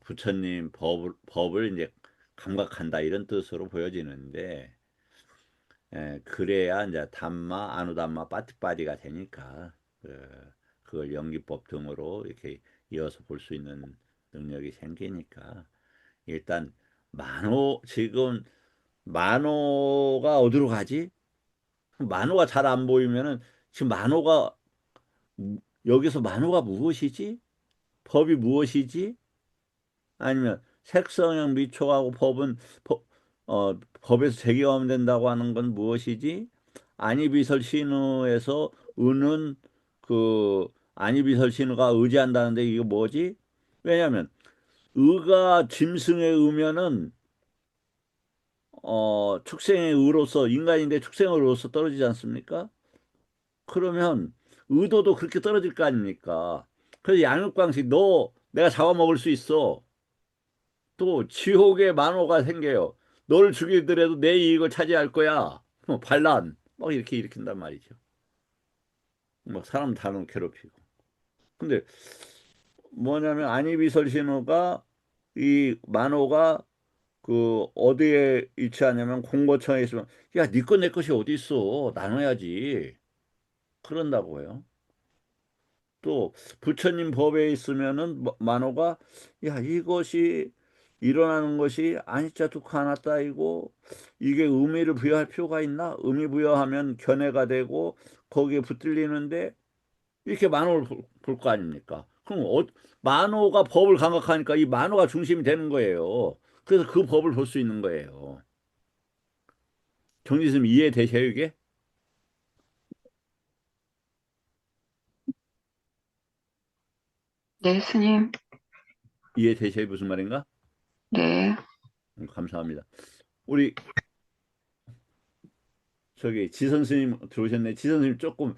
부처님 법을 이제 감각한다 이런 뜻으로 보여지는데 그래야 이제 담마, 아누담마, 빠티빠디가 되니까 그걸 연기법 등으로 이렇게 이어서 볼 수 있는 능력이 생기니까 일단 지금 만호가 어디로 가지? 만호가 잘 안 보이면은 지금 여기서 만호가 무엇이지? 법이 무엇이지? 아니면 색성형 미촉하고 법에서 제기하면 하는 건 무엇이지? 안이비설 신의에서 의는 안이비설 신의가 의지한다는데 이게 뭐지? 왜냐하면 의가 짐승의 의면은 축생의 의로서 인간인데 축생의 의로서 떨어지지 않습니까? 그러면 의도도 그렇게 떨어질 거 아닙니까? 그래서 양육방식 너 내가 잡아먹을 수 있어. 또 지옥의 만호가 생겨요. 너를 죽이더라도 내 이익을 차지할 거야. 반란 막 이렇게 일으킨단 말이죠. 막 사람 다른 괴롭히고. 근데 뭐냐면 안이비설 신호가 이 만호가 어디에 위치하냐면 공고처에 있으면 야, 네 것 내 것이 어디 있어? 나눠야지. 그런다고요. 또 부처님 법에 있으면은 만호가 야 이것이 일어나는 것이 아니짜 두카 아나따이고 이게 의미를 부여할 필요가 있나? 의미 부여하면 견해가 되고 거기에 붙들리는데 이렇게 만호를 볼 거 아닙니까? 그럼 만호가 법을 감각하니까 이 만호가 중심이 되는 거예요. 그래서 그 법을 볼 수 있는 거예요. 경지스님 이해되세요 이게? 네, 스님. 이해되세요 무슨 말인가? 네. 감사합니다. 우리 저기 지선 스님 들어오셨네. 지선 스님 조금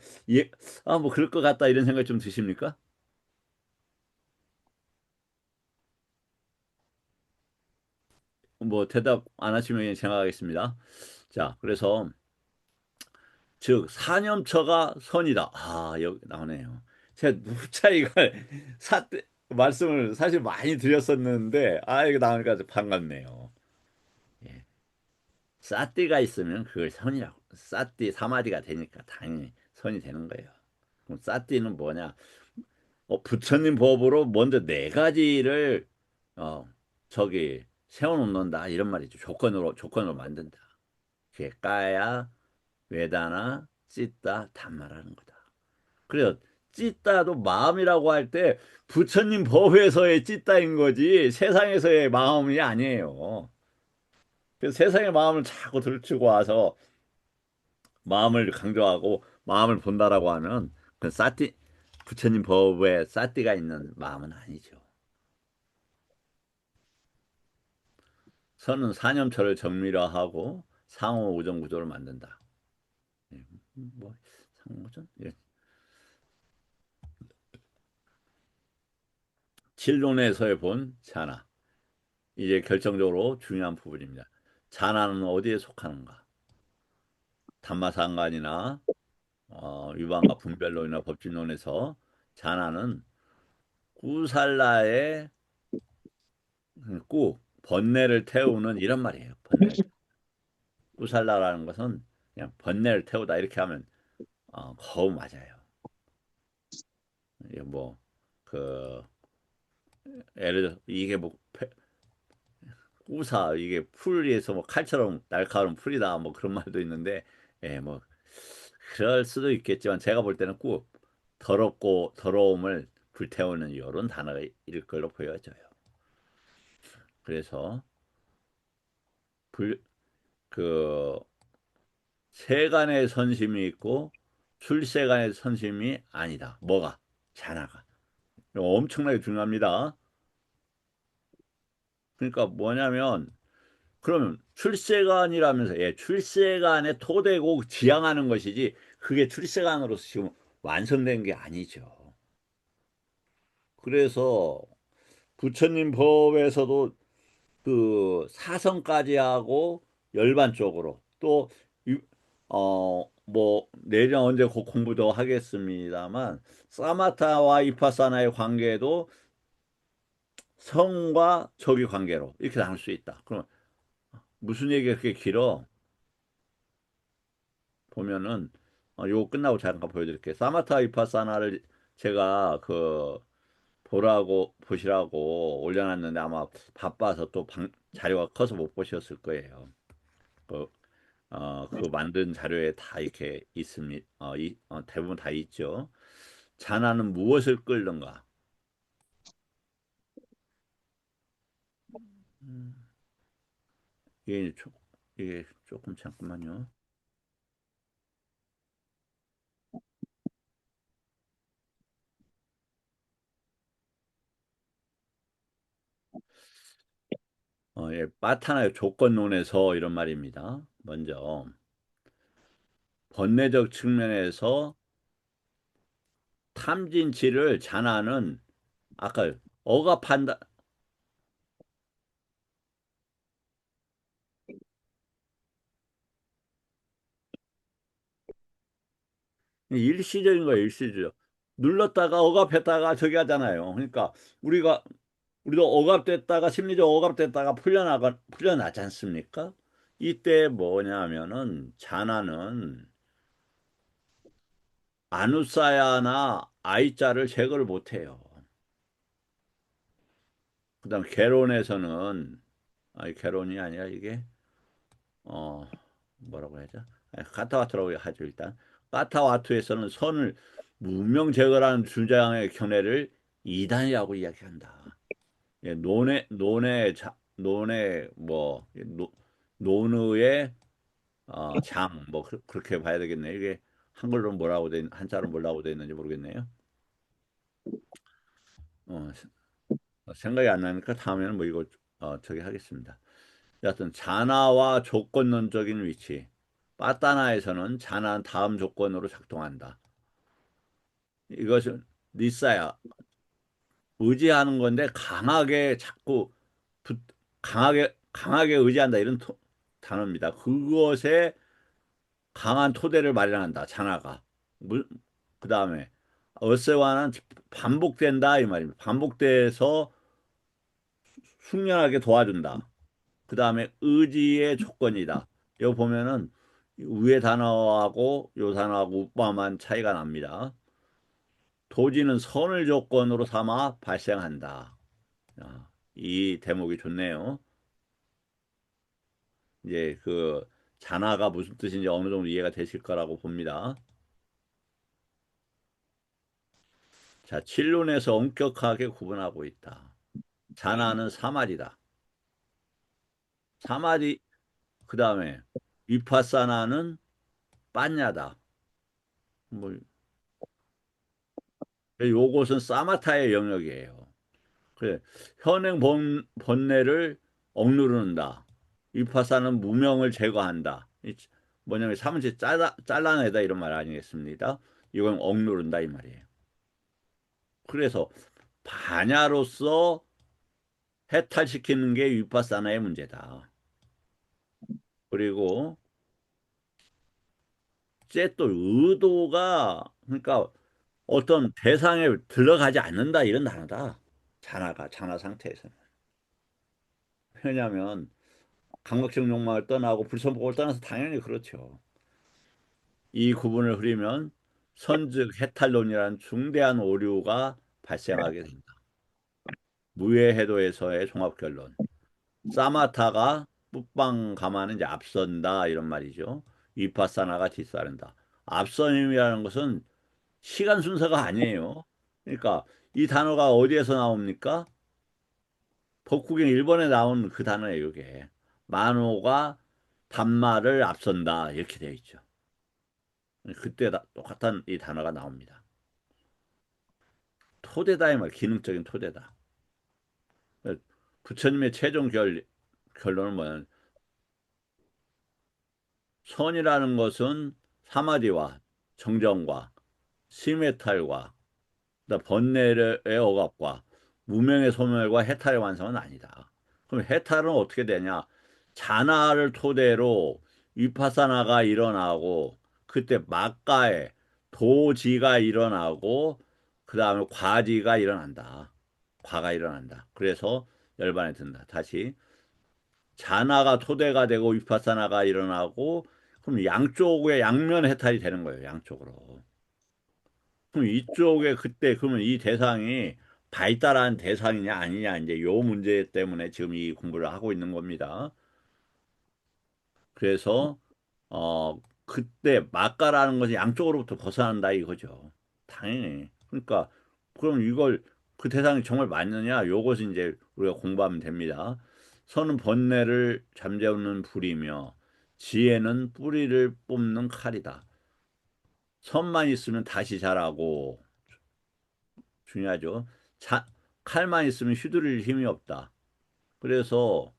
뭐 그럴 것 같다 이런 생각 좀 드십니까? 뭐 대답 안 하시면 제가 하겠습니다. 자, 그래서 즉 사념처가 선이다. 아, 여기 나오네요. 제가 누차 이걸 말씀을 사실 많이 드렸었는데 이거 나오니까 아주 반갑네요. 예. 사띠가 있으면 그걸 선이라고. 사띠 사마디가 되니까 당연히 선이 되는 거예요. 그럼 사띠는 뭐냐? 부처님 법으로 먼저 네 가지를 어 세워놓는다 이런 말이죠. 조건으로 만든다. 그게 까야 외다나 찢다 단말하는 거다. 그래서 찢다도 마음이라고 할 때 부처님 법에서의 찢다인 거지 세상에서의 마음이 아니에요. 그래서 세상의 마음을 자꾸 들추고 와서 마음을 강조하고 마음을 본다라고 하면 그 부처님 법에 사띠가 있는 마음은 아니죠. 선은 사념처를 정밀화하고 상호 우정 구조를 만든다. 예, 뭐 상호전? 예. 진론에서의 본 자나 이제 결정적으로 중요한 부분입니다. 자나는 어디에 속하는가? 담마상간이나 유방과 분별론이나 법진론에서 자나는 꾸살라의 번뇌를 태우는 이런 말이에요. 번뇌를 꾸살라라는 것은 그냥 번뇌를 태우다 이렇게 하면 거의 맞아요. 이게 그 예를 들어 이게 꾸사 이게 풀에서 칼처럼 날카로운 풀이다 그런 말도 있는데 뭐 그럴 수도 있겠지만 제가 볼 때는 꾸 더럽고 더러움을 불태우는 이런 단어일 걸로 보여져요. 그래서 불, 그 세간의 선심이 있고 출세간의 선심이 아니다. 뭐가? 자나가. 이거 엄청나게 중요합니다. 그러니까 뭐냐면 그러면 출세관이라면서 예, 출세관의 토대고 지향하는 것이지 그게 출세관으로서 지금 완성된 게 아니죠. 그래서 부처님 법에서도 그 사성까지 하고 열반 쪽으로 또 뭐 내년 언제 공부도 하겠습니다만 사마타와 이파사나의 관계도 성과 적의 관계로 이렇게 나눌 수 있다. 그럼 무슨 얘기가 그렇게 길어? 보면은 요거 끝나고 잠깐 보여드릴게요. 사마타 이파사나를 제가 그 보시라고 올려놨는데 아마 바빠서 또 자료가 커서 못 보셨을 거예요. 그, 그 만든 자료에 다 이렇게 있습니다. 대부분 다 있죠. 자나는 무엇을 끌는가? 음, 이게, 이게 조금 잠깐만요. 예, 빠타나의 조건론에서 이런 말입니다. 먼저 번뇌적 측면에서 탐진치를 자나는 아까 억압한다. 일시적인 거예요, 일시적. 눌렀다가 억압했다가 저기 하잖아요. 그러니까 우리가 우리도 억압됐다가 심리적 억압됐다가 풀려나지 않습니까? 이때 뭐냐면은 자나는 아누사야나 아이자를 제거를 못해요. 그다음 개론에서는 아니 개론이 아니라 이게 어 뭐라고 해야죠? 카타와트라고 하죠 일단. 카타와트에서는 선을 무명 제거라는 주장의 견해를 이단이라고 이야기한다. 예, 논의 뭐 논의 장 뭐 그렇게 봐야 되겠네요. 이게 한글로 뭐라고 돼 한자로 뭐라고 돼 있는지 모르겠네요. 어, 생각이 안 나니까 다음에는 뭐 이거 저기 하겠습니다. 여하튼 자나와 조건론적인 위치. 빠따나에서는 자나는 다음 조건으로 작동한다. 이것은 리사야 의지하는 건데 강하게 자꾸 붙, 강하게 의지한다 이런 단어입니다. 그것에 강한 토대를 마련한다. 자나가. 그 다음에 어세와는 반복된다 이 말입니다. 반복돼서 숙련하게 도와준다. 그 다음에 의지의 조건이다. 여기 보면은 위에 단어하고 요 단어하고 우빠만 차이가 납니다. 도지는 선을 조건으로 삼아 발생한다. 이 대목이 좋네요. 이제 그 잔화가 무슨 뜻인지 어느 정도 이해가 되실 거라고 봅니다. 자, 칠론에서 엄격하게 구분하고 있다. 잔화는 사마디다. 사마디, 그 다음에 위파사나는 빠냐다. 뭐, 요것은 사마타의 영역이에요. 그래, 번뇌를 억누른다. 위파사는 무명을 제거한다. 뭐냐면 사무실 잘라내다 이런 말 아니겠습니까? 이건 억누른다 이 말이에요. 그래서 반야로서 해탈시키는 게 위파사나의 문제다. 그리고 쟤 또 의도가 그러니까 어떤 대상에 들어가지 않는다 이런 단어다. 잔화 상태에서는. 왜냐하면 감각적 욕망을 떠나고 불선복을 떠나서 당연히 그렇죠. 이 구분을 흐리면 선즉 해탈론이라는 중대한 오류가 발생하게 된다. 무해해도에서의 종합결론. 사마타가 뿌빵 가마는 이제 앞선다 이런 말이죠. 위파사나가 뒤따른다. 앞선임이라는 것은 시간 순서가 아니에요. 그러니까 이 단어가 어디에서 나옵니까? 법국인 일본에 나온 그 단어예요, 이게. 만호가 단말을 앞선다 이렇게 되어 있죠. 그때 똑같은 이 단어가 나옵니다. 토대다 이 말, 기능적인 토대다. 부처님의 최종 결론은 뭐냐면 선이라는 것은 사마디와 정정과 심해탈과 번뇌의 억압과 무명의 소멸과 해탈의 완성은 아니다. 그럼 해탈은 어떻게 되냐? 자나를 토대로 위파사나가 일어나고 그때 막가에 도지가 일어나고 그 다음에 과지가 일어난다. 과가 일어난다. 그래서 열반에 든다. 다시 자나가 토대가 되고 위파사나가 일어나고 그럼 양쪽의 양면 해탈이 되는 거예요. 양쪽으로. 그럼 이쪽에 그때 그러면 이 대상이 발달한 대상이냐 아니냐 이제 요 문제 때문에 지금 이 공부를 하고 있는 겁니다. 그래서 그때 막가라는 것이 양쪽으로부터 벗어난다 이거죠. 당연히. 그러니까 그럼 이걸 그 대상이 정말 맞느냐? 요것은 이제 우리가 공부하면 됩니다. 선은 번뇌를 잠재우는 불이며 지혜는 뿌리를 뽑는 칼이다. 선만 있으면 다시 자라고 중요하죠. 자, 칼만 있으면 휘두를 힘이 없다. 그래서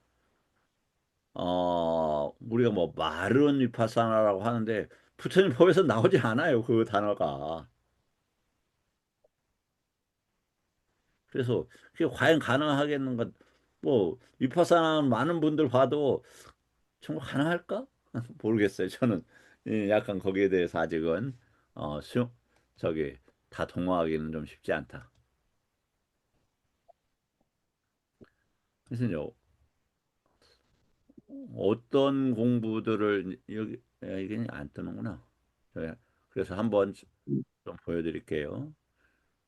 우리가 뭐 마른 위파사나라고 하는데 부처님 법에서 나오지 않아요. 그 단어가. 그래서 그게 과연 가능하겠는가? 뭐 위파사나 많은 분들 봐도 정말 가능할까? 모르겠어요. 저는 약간 거기에 대해서 아직은 어, 수, 저기 다 동화하기는 좀 쉽지 않다. 그래서 어떤 공부들을 여기 이게 안 뜨는구나. 네, 그래서 한번 좀 보여드릴게요.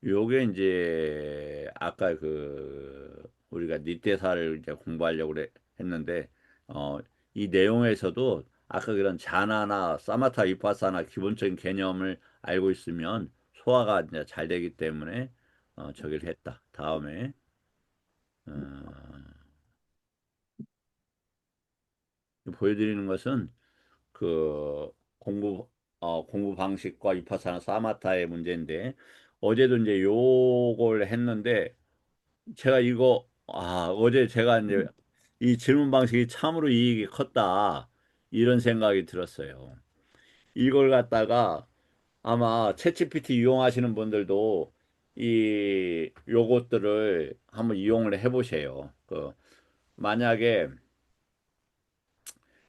요게 이제 아까 그 우리가 니테사를 이제 공부하려고 했는데 어, 이 내용에서도 아까 그런 자나나 사마타 위파사나 기본적인 개념을 알고 있으면 소화가 이제 잘 되기 때문에 저기를 했다. 다음에 어, 보여드리는 것은 그 공부 방식과 위파사나 사마타의 문제인데 어제도 이제 요걸 했는데 제가 이거 어제 제가 이제 이 질문 방식이 참으로 이익이 컸다 이런 생각이 들었어요. 이걸 갖다가 아마 챗GPT 이용하시는 분들도 이 요것들을 한번 이용을 해보세요. 그 만약에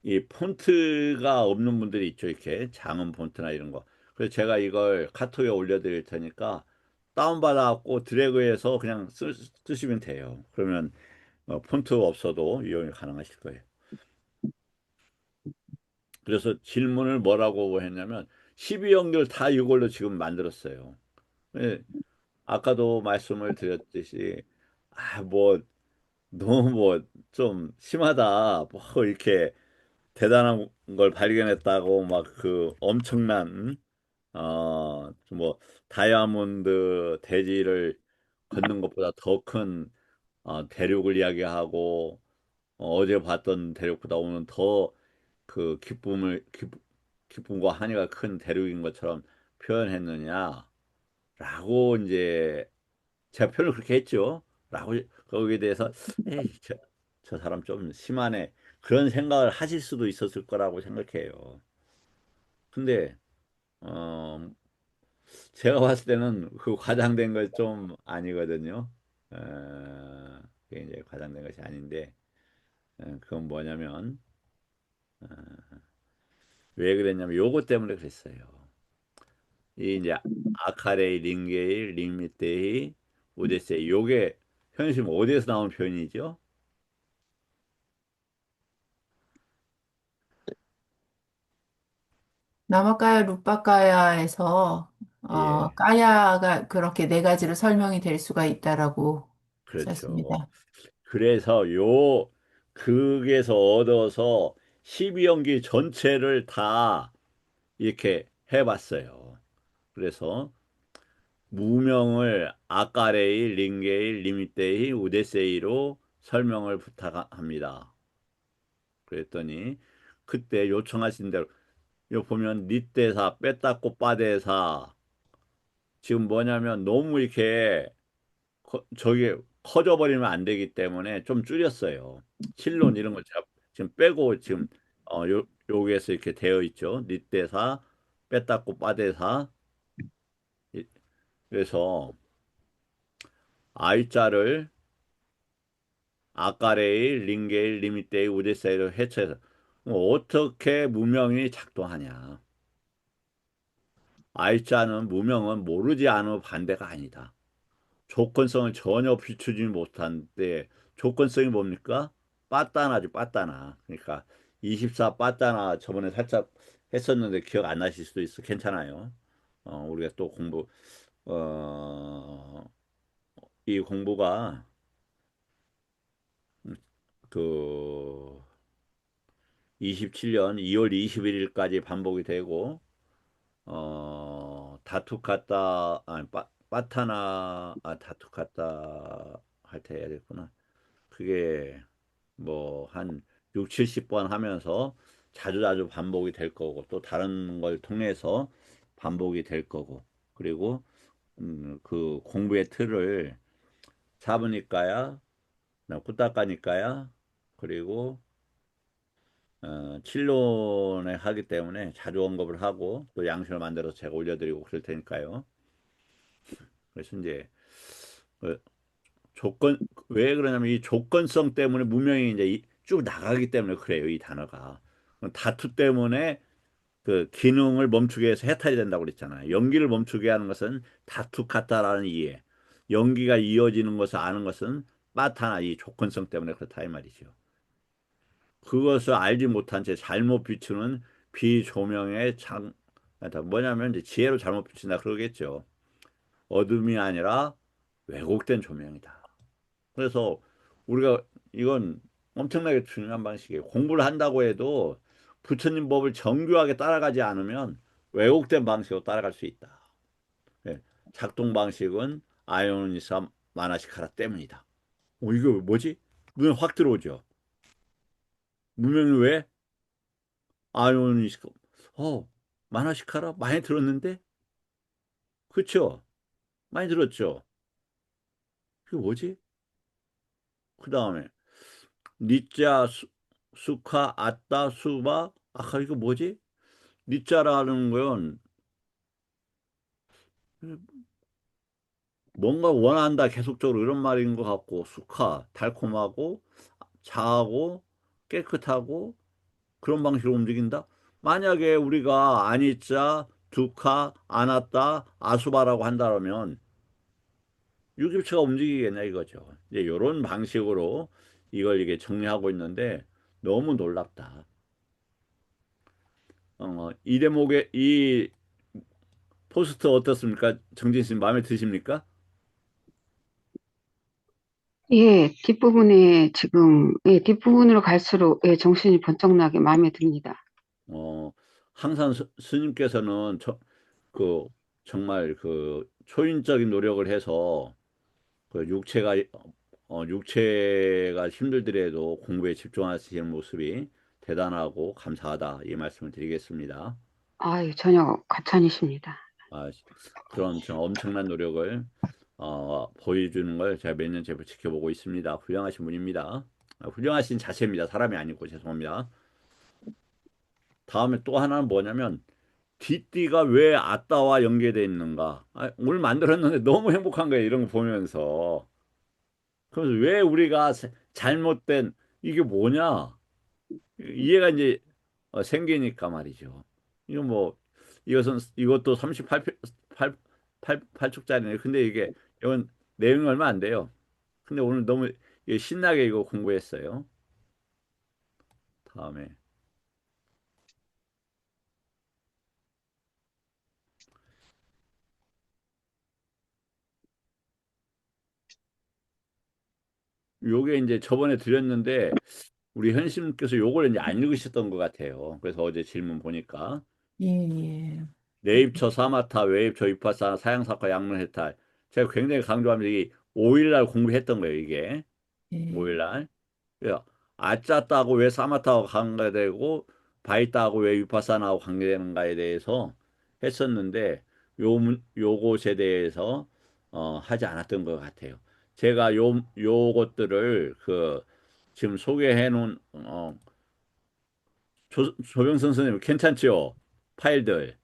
이 폰트가 없는 분들이 있죠. 이렇게 장은 폰트나 이런 거. 그래서 제가 이걸 카톡에 올려드릴 테니까 다운받아갖고 드래그해서 그냥 쓰시면 돼요. 그러면 폰트 없어도 이용이 가능하실 거예요. 그래서 질문을 뭐라고 했냐면 12형들 다 이걸로 지금 만들었어요. 예, 아까도 말씀을 드렸듯이 뭐 너무 뭐 좀 심하다. 뭐 이렇게 대단한 걸 발견했다고 막 그 엄청난 뭐 다이아몬드 대지를 걷는 것보다 더 큰 대륙을 이야기하고 어제 봤던 대륙보다 오늘 더 그 기쁨과 한이가 큰 대륙인 것처럼 표현했느냐라고 이제 제가 표현을 그렇게 했죠. 라고 거기에 대해서 에이 저 사람 좀 심하네 그런 생각을 하실 수도 있었을 거라고 생각해요. 근데 어 제가 봤을 때는 그 과장된 것 좀 아니거든요. 그게 이제 과장된 것이 아닌데 그건 뭐냐면 왜 그랬냐면 요거 때문에 그랬어요. 이 이제 아카레이 링게이 링미테이 오데세이 요게 현실 어디에서 나온 표현이죠? 나마카야 루빠카야에서 예, 까야가 그렇게 네 가지로 설명이 될 수가 있다라고 그렇죠. 썼습니다. 그래서 요 극에서 얻어서 12연기 전체를 다 이렇게 해봤어요. 그래서 무명을 아까레이, 링게이, 리미테이, 우데세이로 설명을 부탁합니다. 그랬더니 그때 요청하신 대로 요 보면 니떼사, 빼따꼬 빠데사 지금 뭐냐면 너무 이렇게 저기 커져버리면 안 되기 때문에 좀 줄였어요. 실론 이런 거 제가 지금 빼고 지금 여기에서 이렇게 되어 있죠. 닛대사, 빼닦고 빠대사. 이- 그래서 I자를 아까레일, 링게일, 리미테일, 우데세이로 해체해서 어떻게 무명이 작동하냐. I자는 무명은 모르지 않은 반대가 아니다. 조건성을 전혀 비추지 못한데 조건성이 뭡니까? 빠따나죠, 빠따나. 그러니까 24 빠따나 저번에 살짝 했었는데 기억 안 나실 수도 있어. 괜찮아요. 우리가 또 어, 이 공부가 그 27년 2월 21일까지 반복이 되고 다투카타 아니 빠타나 다투카타 할 때 해야 됐구나. 그게 뭐 한 6, 70번 하면서 자주자주 반복이 될 거고 또 다른 걸 통해서 반복이 될 거고 그리고 그 공부의 틀을 잡으니까야 꾸딱가니까야 그리고 칠론에 하기 때문에 자주 언급을 하고 또 양식을 만들어서 제가 올려드리고 그럴 테니까요. 그래서 이제 어, 조건 왜 그러냐면 이 조건성 때문에 문명이 이제 쭉 나가기 때문에 그래요. 이 단어가 다투 때문에 그 기능을 멈추게 해서 해탈이 된다고 그랬잖아요. 연기를 멈추게 하는 것은 다투 카타라는 이해. 연기가 이어지는 것을 아는 것은 빠타나 이 조건성 때문에 그렇다 이 말이죠. 그것을 알지 못한 채 잘못 비추는 비조명의 뭐냐면 이제 지혜로 잘못 비춘다 그러겠죠. 어둠이 아니라 왜곡된 조명이다. 그래서 우리가 이건 엄청나게 중요한 방식이에요. 공부를 한다고 해도 부처님 법을 정교하게 따라가지 않으면 왜곡된 방식으로 따라갈 수 있다. 예, 작동 방식은 아이오니사 마나시카라 때문이다. 이거 뭐지? 눈에 확 들어오죠. 무명이 왜? 아이오니사 어 마나시카라 많이 들었는데 그쵸? 많이 들었죠. 그게 뭐지? 그 다음에 니자 수카 아따 수바 아까 이거 뭐지? 니자라는 건 뭔가 원한다 계속적으로 이런 말인 것 같고 수카 달콤하고 자하고 깨끗하고 그런 방식으로 움직인다. 만약에 우리가 아니자 두카 아나따 아수바라고 한다면 유기체가 움직이겠냐 이거죠. 이제 이런 방식으로 이걸 이게 정리하고 있는데 너무 놀랍다. 이 대목의 이 포스트 어떻습니까? 정진 씨 마음에 드십니까? 예, 뒷부분에 지금, 예, 뒷부분으로 갈수록, 예, 정신이 번쩍 나게 마음에 듭니다. 어, 항상 스님께서는 그 정말 그 초인적인 노력을 해서 그 육체가 힘들더라도 공부에 집중하시는 모습이 대단하고 감사하다 이 말씀을 드리겠습니다. 아유, 전혀 과찬이십니다. 아, 그런 엄청난 노력을 보여주는 걸 제가 몇 년째 지켜보고 있습니다. 훌륭하신 분입니다. 훌륭하신 자체입니다. 사람이 아니고 죄송합니다. 다음에 또 하나는 뭐냐면 뒷띠가 왜 아따와 연계되어 있는가? 오늘 만들었는데 너무 행복한 거예요. 이런 거 보면서. 그래서 왜 우리가 잘못된 이게 뭐냐? 이해가 이제 생기니까 말이죠. 이거 뭐 이것도 38표 8쪽짜리네. 근데 이건 내용이 얼마 안 돼요. 근데 오늘 너무 이게 신나게 이거 공부했어요. 다음에 요게 이제 저번에 드렸는데 우리 현심께서 요걸 이제 안 읽으셨던 것 같아요. 그래서 어제 질문 보니까 예, 예. 내입처 사마타, 외입처 위파사나 사양사과 양론해탈. 제가 굉장히 강조합니다. 이 5일날 공부했던 거예요. 이게 예. 5일날. 아짜따고 왜 사마타하고 관계되고 바이따하고 왜 위파사나하고 관계되는가에 대해서 했었는데 요것에 대해서 하지 않았던 것 같아요. 제가 요것들을 지금 소개해 놓은 조병선 선생님 괜찮지요? 파일들.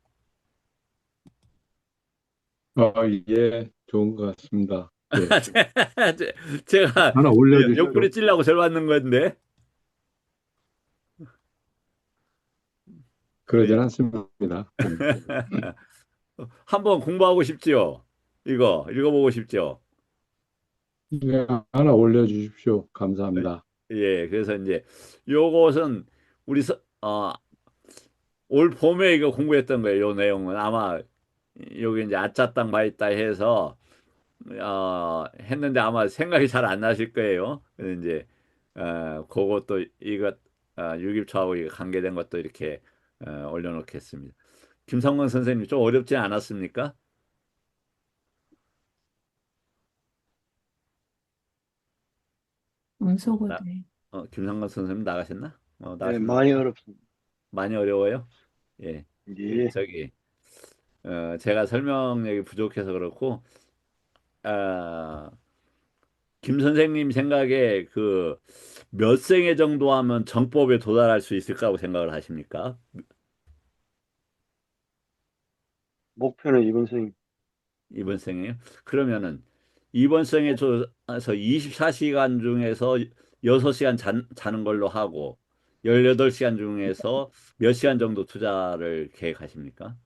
아, 예, 좋은 것 같습니다. 예, 제가 하나 올려주십시오. 옆구리 찔라고 절 받는 건데. 그러진 그래요. 않습니다. 예. 한번 공부하고 싶지요? 이거 읽어보고 싶죠? 예, 하나 올려주십시오. 감사합니다. 예, 그래서 이제 요것은 우리 올 봄에 이거 공부했던 거예요. 요 내용은 아마 여기 이제 아짜 땅 바있다 해서 했는데 아마 생각이 잘 안 나실 거예요. 그래서 이제 그것도 이것 유깁초하고 이거 관계된 것도 이렇게 올려놓겠습니다. 김성건 선생님 좀 어렵지 않았습니까? 나, 음소거대. 김성건 선생님 나가셨나? 네, 나가셨나? 많이 어렵습니다. 많이 어려워요? 예. 예, 저기 제가 설명력이 부족해서 그렇고 아, 김 선생님 생각에 몇 생애 정도 하면 정법에 도달할 수 있을까고 생각을 하십니까? 목표는 이번 생 이번 생에요? 그러면은 이번 생에 저서 24시간 중에서 6시간 자는 걸로 하고 18시간 중에서 몇 시간 정도 투자를 계획하십니까?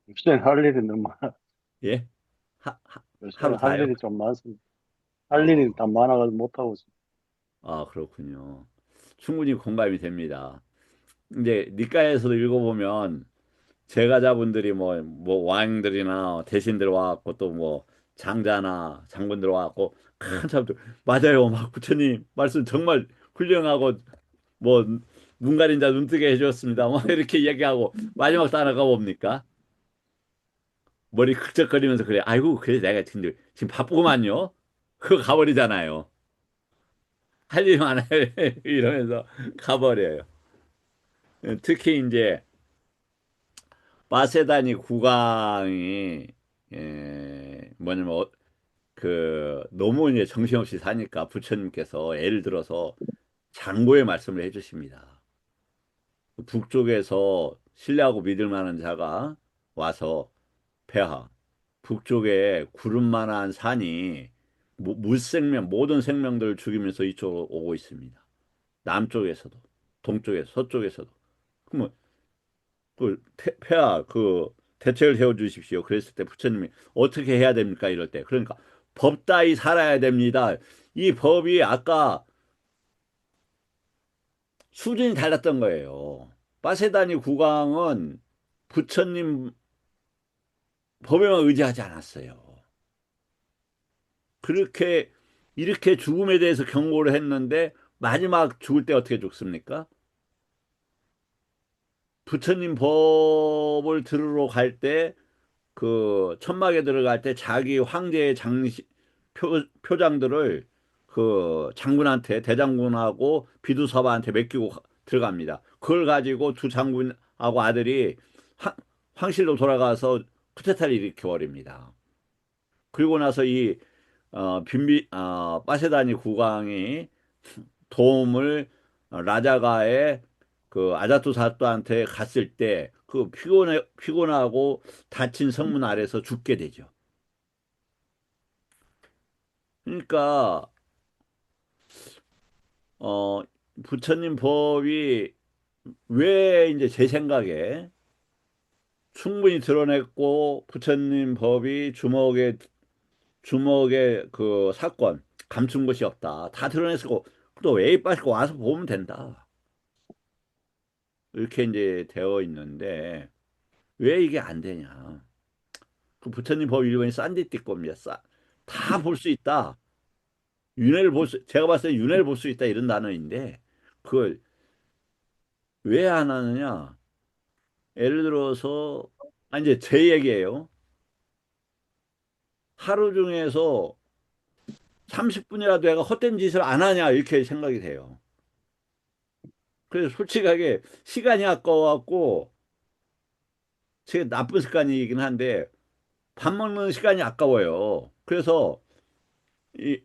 요새는 할 일이 너무 많아. 예? 하루 요새는 할 다요? 일이 좀 많습니다. 할 일이 어, 다 많아가지고 못하고 있습니다. 그렇군요. 충분히 공감이 됩니다. 이제 니까에서도 읽어보면 제가자분들이 뭐 왕들이나 대신들 와갖고 또 뭐 장자나 장군들 와갖고 큰 사람들 맞아요. 막 부처님 말씀 정말 훌륭하고 뭐 눈 가린 자 눈 뜨게 해주었습니다. 막 이렇게 얘기하고 마지막 단어가 뭡니까? 머리 긁적거리면서 그래. 아이고 그래 내가 근데 지금 바쁘구만요. 그거 가버리잖아요. 할 일 많아요. 이러면서 가버려요. 특히 이제 마세다니 국왕이 뭐냐면 너무 이제 정신없이 사니까 부처님께서 예를 들어서 장고의 말씀을 해주십니다. 북쪽에서 신뢰하고 믿을 만한 자가 와서 폐하 북쪽에 구름만한 산이 물생명 모든 생명들을 죽이면서 이쪽으로 오고 있습니다. 남쪽에서도 동쪽에서 서쪽에서도 그러면 폐하 대책을 세워 주십시오. 그랬을 때 부처님이 어떻게 해야 됩니까? 이럴 때 그러니까 법 따위 살아야 됩니다. 이 법이 아까 수준이 달랐던 거예요. 빠세다니 국왕은 부처님 법에만 의지하지 않았어요. 그렇게 이렇게 죽음에 대해서 경고를 했는데 마지막 죽을 때 어떻게 죽습니까? 부처님 법을 들으러 갈 때 천막에 들어갈 때 자기 황제의 표장들을 장군한테 대장군하고 비두사바한테 맡기고 들어갑니다. 그걸 가지고 두 장군하고 아들이 황실로 돌아가서 쿠데타를 일으켜 버립니다. 그리고 나서 이 빠세다니 국왕이 도움을 라자가의 아자투사또한테 갔을 때 피곤하고 다친 성문 아래서 죽게 되죠. 그러니까 어 부처님 법이 왜 이제 제 생각에 충분히 드러냈고 부처님 법이 주먹의 사건 감춘 것이 없다. 다 드러냈고 또 왜 빠지고 와서 보면 된다. 이렇게 이제 되어 있는데 왜 이게 안 되냐? 부처님 법 일본이 싼데띠 겁니다. 다 볼 수 있다. 제가 봤을 때 윤회를 볼 수 있다 이런 단어인데 그걸 왜 안 하느냐? 예를 들어서 이제 제 얘기예요. 하루 중에서 30분이라도 애가 헛된 짓을 안 하냐 이렇게 생각이 돼요. 그래서 솔직하게 시간이 아까워갖고 제 나쁜 습관이긴 한데 밥 먹는 시간이 아까워요. 그래서 이,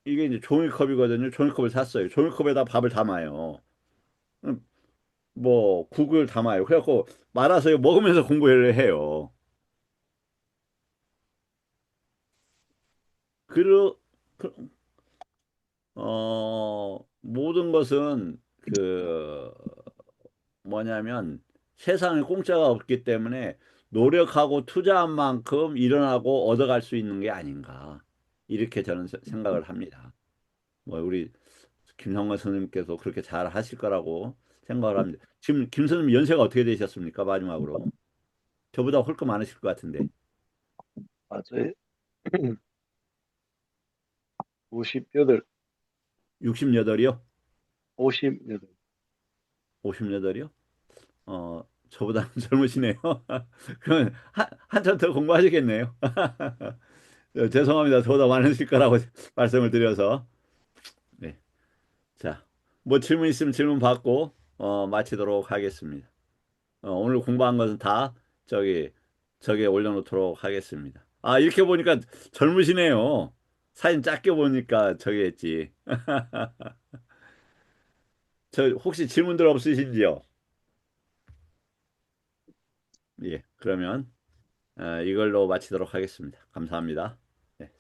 이게 이제 종이컵이거든요. 종이컵을 샀어요. 종이컵에다 밥을 담아요. 음, 뭐 국을 담아요. 그래갖고 말아서 먹으면서 공부를 해요. 그, 그, 모든 것은 그 뭐냐면 세상에 공짜가 없기 때문에 노력하고 투자한 만큼 일어나고 얻어갈 수 있는 게 아닌가. 이렇게 저는 생각을 합니다. 뭐 우리 김성관 선생님께서 그렇게 잘 하실 거라고 생각을 합니다. 지금 김 선생님 연세가 어떻게 되셨습니까? 마지막으로. 저보다 훨씬 많으실 것 같은데. 맞아요. 58, 68이요? 58. 58이요? 저보다 젊으시네요. 그럼 한참 더 공부하시겠네요. 죄송합니다. 저보다 많으실 거라고 말씀을 드려서. 네. 자, 뭐 질문 있으면 질문 받고, 마치도록 하겠습니다. 오늘 공부한 것은 다 저기, 저기에 올려놓도록 하겠습니다. 아, 이렇게 보니까 젊으시네요. 사진 작게 보니까 저기 했지. 저 혹시 질문들 없으신지요? 예, 그러면 이걸로 마치도록 하겠습니다. 감사합니다. 네,